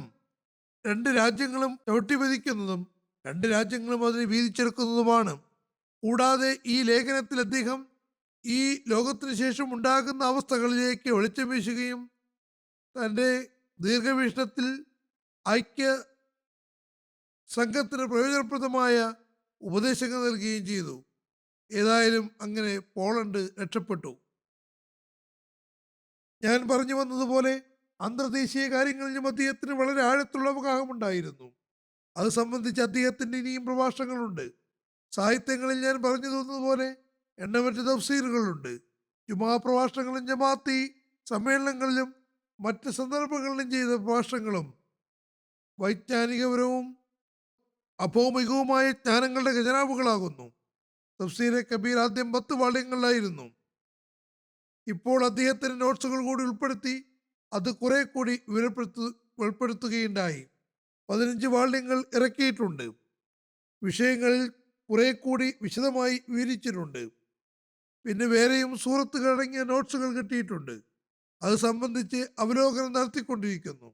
രണ്ട് രാജ്യങ്ങളും ചവിട്ടി മെതിക്കുന്നതും രണ്ട് രാജ്യങ്ങളും അതിനെ വീതിച്ചെടുക്കുന്നതുമാണ്. കൂടാതെ ഈ ലേഖനത്തിൽ അദ്ദേഹം ഈ ലോകത്തിന് ശേഷം ഉണ്ടാകുന്ന അവസ്ഥകളിലേക്ക് വെളിച്ചം വീശുകയും തൻ്റെ ദീർഘവീക്ഷണത്തിൽ ഐക്യ സംഘത്തിന് പ്രയോജനപ്രദമായ ഉപദേശങ്ങൾ നൽകുകയും ചെയ്തു. ഏതായാലും അങ്ങനെ പോളണ്ട് രക്ഷപ്പെട്ടു. ഞാൻ പറഞ്ഞു വന്നതുപോലെ അന്തർദേശീയ കാര്യങ്ങളിലും അദ്ദേഹത്തിന് വളരെ ആഴത്തുള്ള അവഗാഹമുണ്ടായിരുന്നു. അത് സംബന്ധിച്ച് അദ്ദേഹത്തിൻ്റെ ഇനിയും പ്രഭാഷണങ്ങളുണ്ട്. സാഹിത്യങ്ങളിൽ ഞാൻ പറഞ്ഞു തന്നതുപോലെ എണ്ണമറ്റ തഫ്സീറുകളുണ്ട്. ജുമാ പ്രഭാഷണങ്ങളും ജമാഅത്തി സമ്മേളനങ്ങളിലും മറ്റ് സന്ദർഭങ്ങളിലും ചെയ്ത പ്രഭാഷണങ്ങളും വൈജ്ഞാനികപരവും അഭൗമികവുമായ ജ്ഞാനങ്ങളുടെ ഖജനാവുകളാകുന്നു. തഫ്സീറെ കബീർ ആദ്യം 10 വാള്യങ്ങളിലായിരുന്നു. ഇപ്പോൾ അദ്ദേഹത്തിൻ്റെ നോട്ട്സുകൾ കൂടി ഉൾപ്പെടുത്തി അത് കുറെ കൂടി വെളിപ്പെടുത്തുകയുണ്ടായി. 15 വാള്യങ്ങൾ ഇറക്കിയിട്ടുണ്ട്. വിഷയങ്ങളിൽ കുറെ കൂടി വിശദമായി വിവരിച്ചിട്ടുണ്ട്. പിന്നെ വേറെയും സൂറത്തുകൾ അടങ്ങിയ നോട്ട്സുകൾ കിട്ടിയിട്ടുണ്ട്. അത് സംബന്ധിച്ച് അവലോകനം നടത്തിക്കൊണ്ടിരിക്കുന്നു.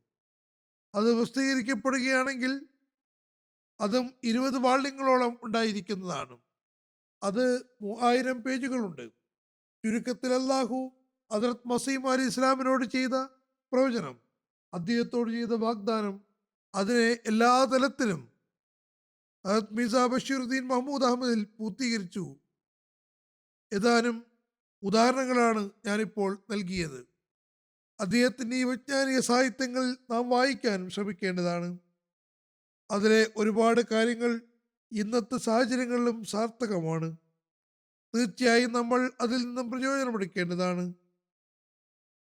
അത് പ്രസിദ്ധീകരിക്കപ്പെടുകയാണെങ്കിൽ അതും 20 വാള്യങ്ങളോളം ഉണ്ടായിരിക്കുന്നതാണ്. അത് 3000 പേജുകളുണ്ട്. ചുരുക്കത്തിൽ അല്ലാഹു ഹദ്റത്ത് മസീഹ് അലി ഇസ്ലാമിനോട് ചെയ്ത പ്രവചനം, അദ്ദേഹത്തോട് ചെയ്ത വാഗ്ദാനം, അതിനെ എല്ലാ തലത്തിലും ഹദ്റത്ത് മിർസ ബഷീറുദ്ദീൻ മഹ്മൂദ് അഹമ്മദിൽ പൂർത്തീകരിച്ചു. ഏതാനും ഉദാഹരണങ്ങളാണ് ഞാനിപ്പോൾ നൽകിയത്. അദ്ദേഹത്തിൻ്റെ ഈ വൈജ്ഞാനിക സാഹിത്യങ്ങൾ നാം വായിക്കാൻ ശ്രമിക്കേണ്ടതാണ്. അതിലെ ഒരുപാട് കാര്യങ്ങൾ ഇന്നത്തെ സാഹചര്യങ്ങളിലും സാർത്ഥകമാണ്. തീർച്ചയായും നമ്മൾ അതിൽ നിന്നും പ്രയോജനമെടുക്കേണ്ടതാണ്.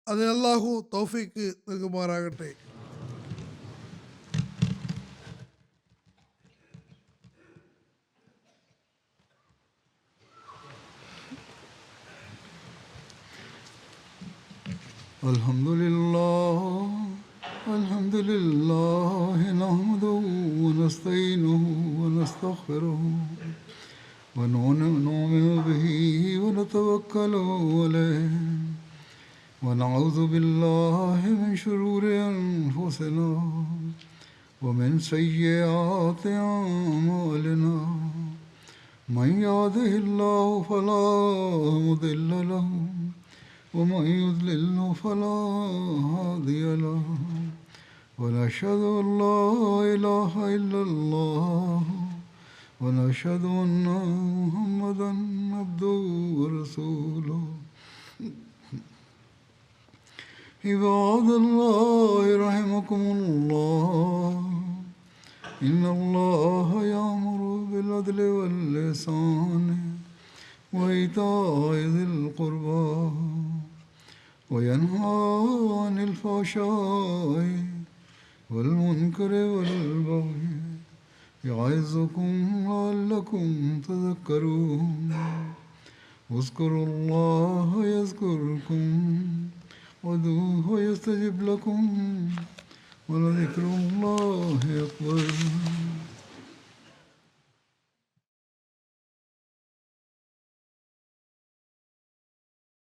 അതിന് അല്ലാഹു തൗഫീക്ക് നൽകുമാറാകട്ടെ. അൽഹംദുലില്ലാഹ് നഹ്മദുഹു വനസ്തഈനുഹു വനസ്തഗ്ഫിറുഹു വനുഅ്മിനു ബിഹി വനതവക്കലു അലൈഹി വനഊദു ബില്ലാഹി മിൻ ശുറൂരി അൻഫുസിനാ വമിൻ സയ്യിആതി അഅ്മാലിനാ മൻ യഹ്ദിഹില്ലാഹു ഫലാ മുദില്ല ലഹു ومن يضلل فلا هادي له ونشهد أن لا إله إلا الله ونشهد أن محمدا عبده ورسوله عباد الله رحمكم الله إن الله يأمر بالعدل والإحسان وإيتاء ذي القربى وينهى عن الفحشاء والمنكر والبغي يعظكم لعلكم تذكرون اذكروا الله يذكركم وادعوه يستجب لكم ولذكر الله أكبر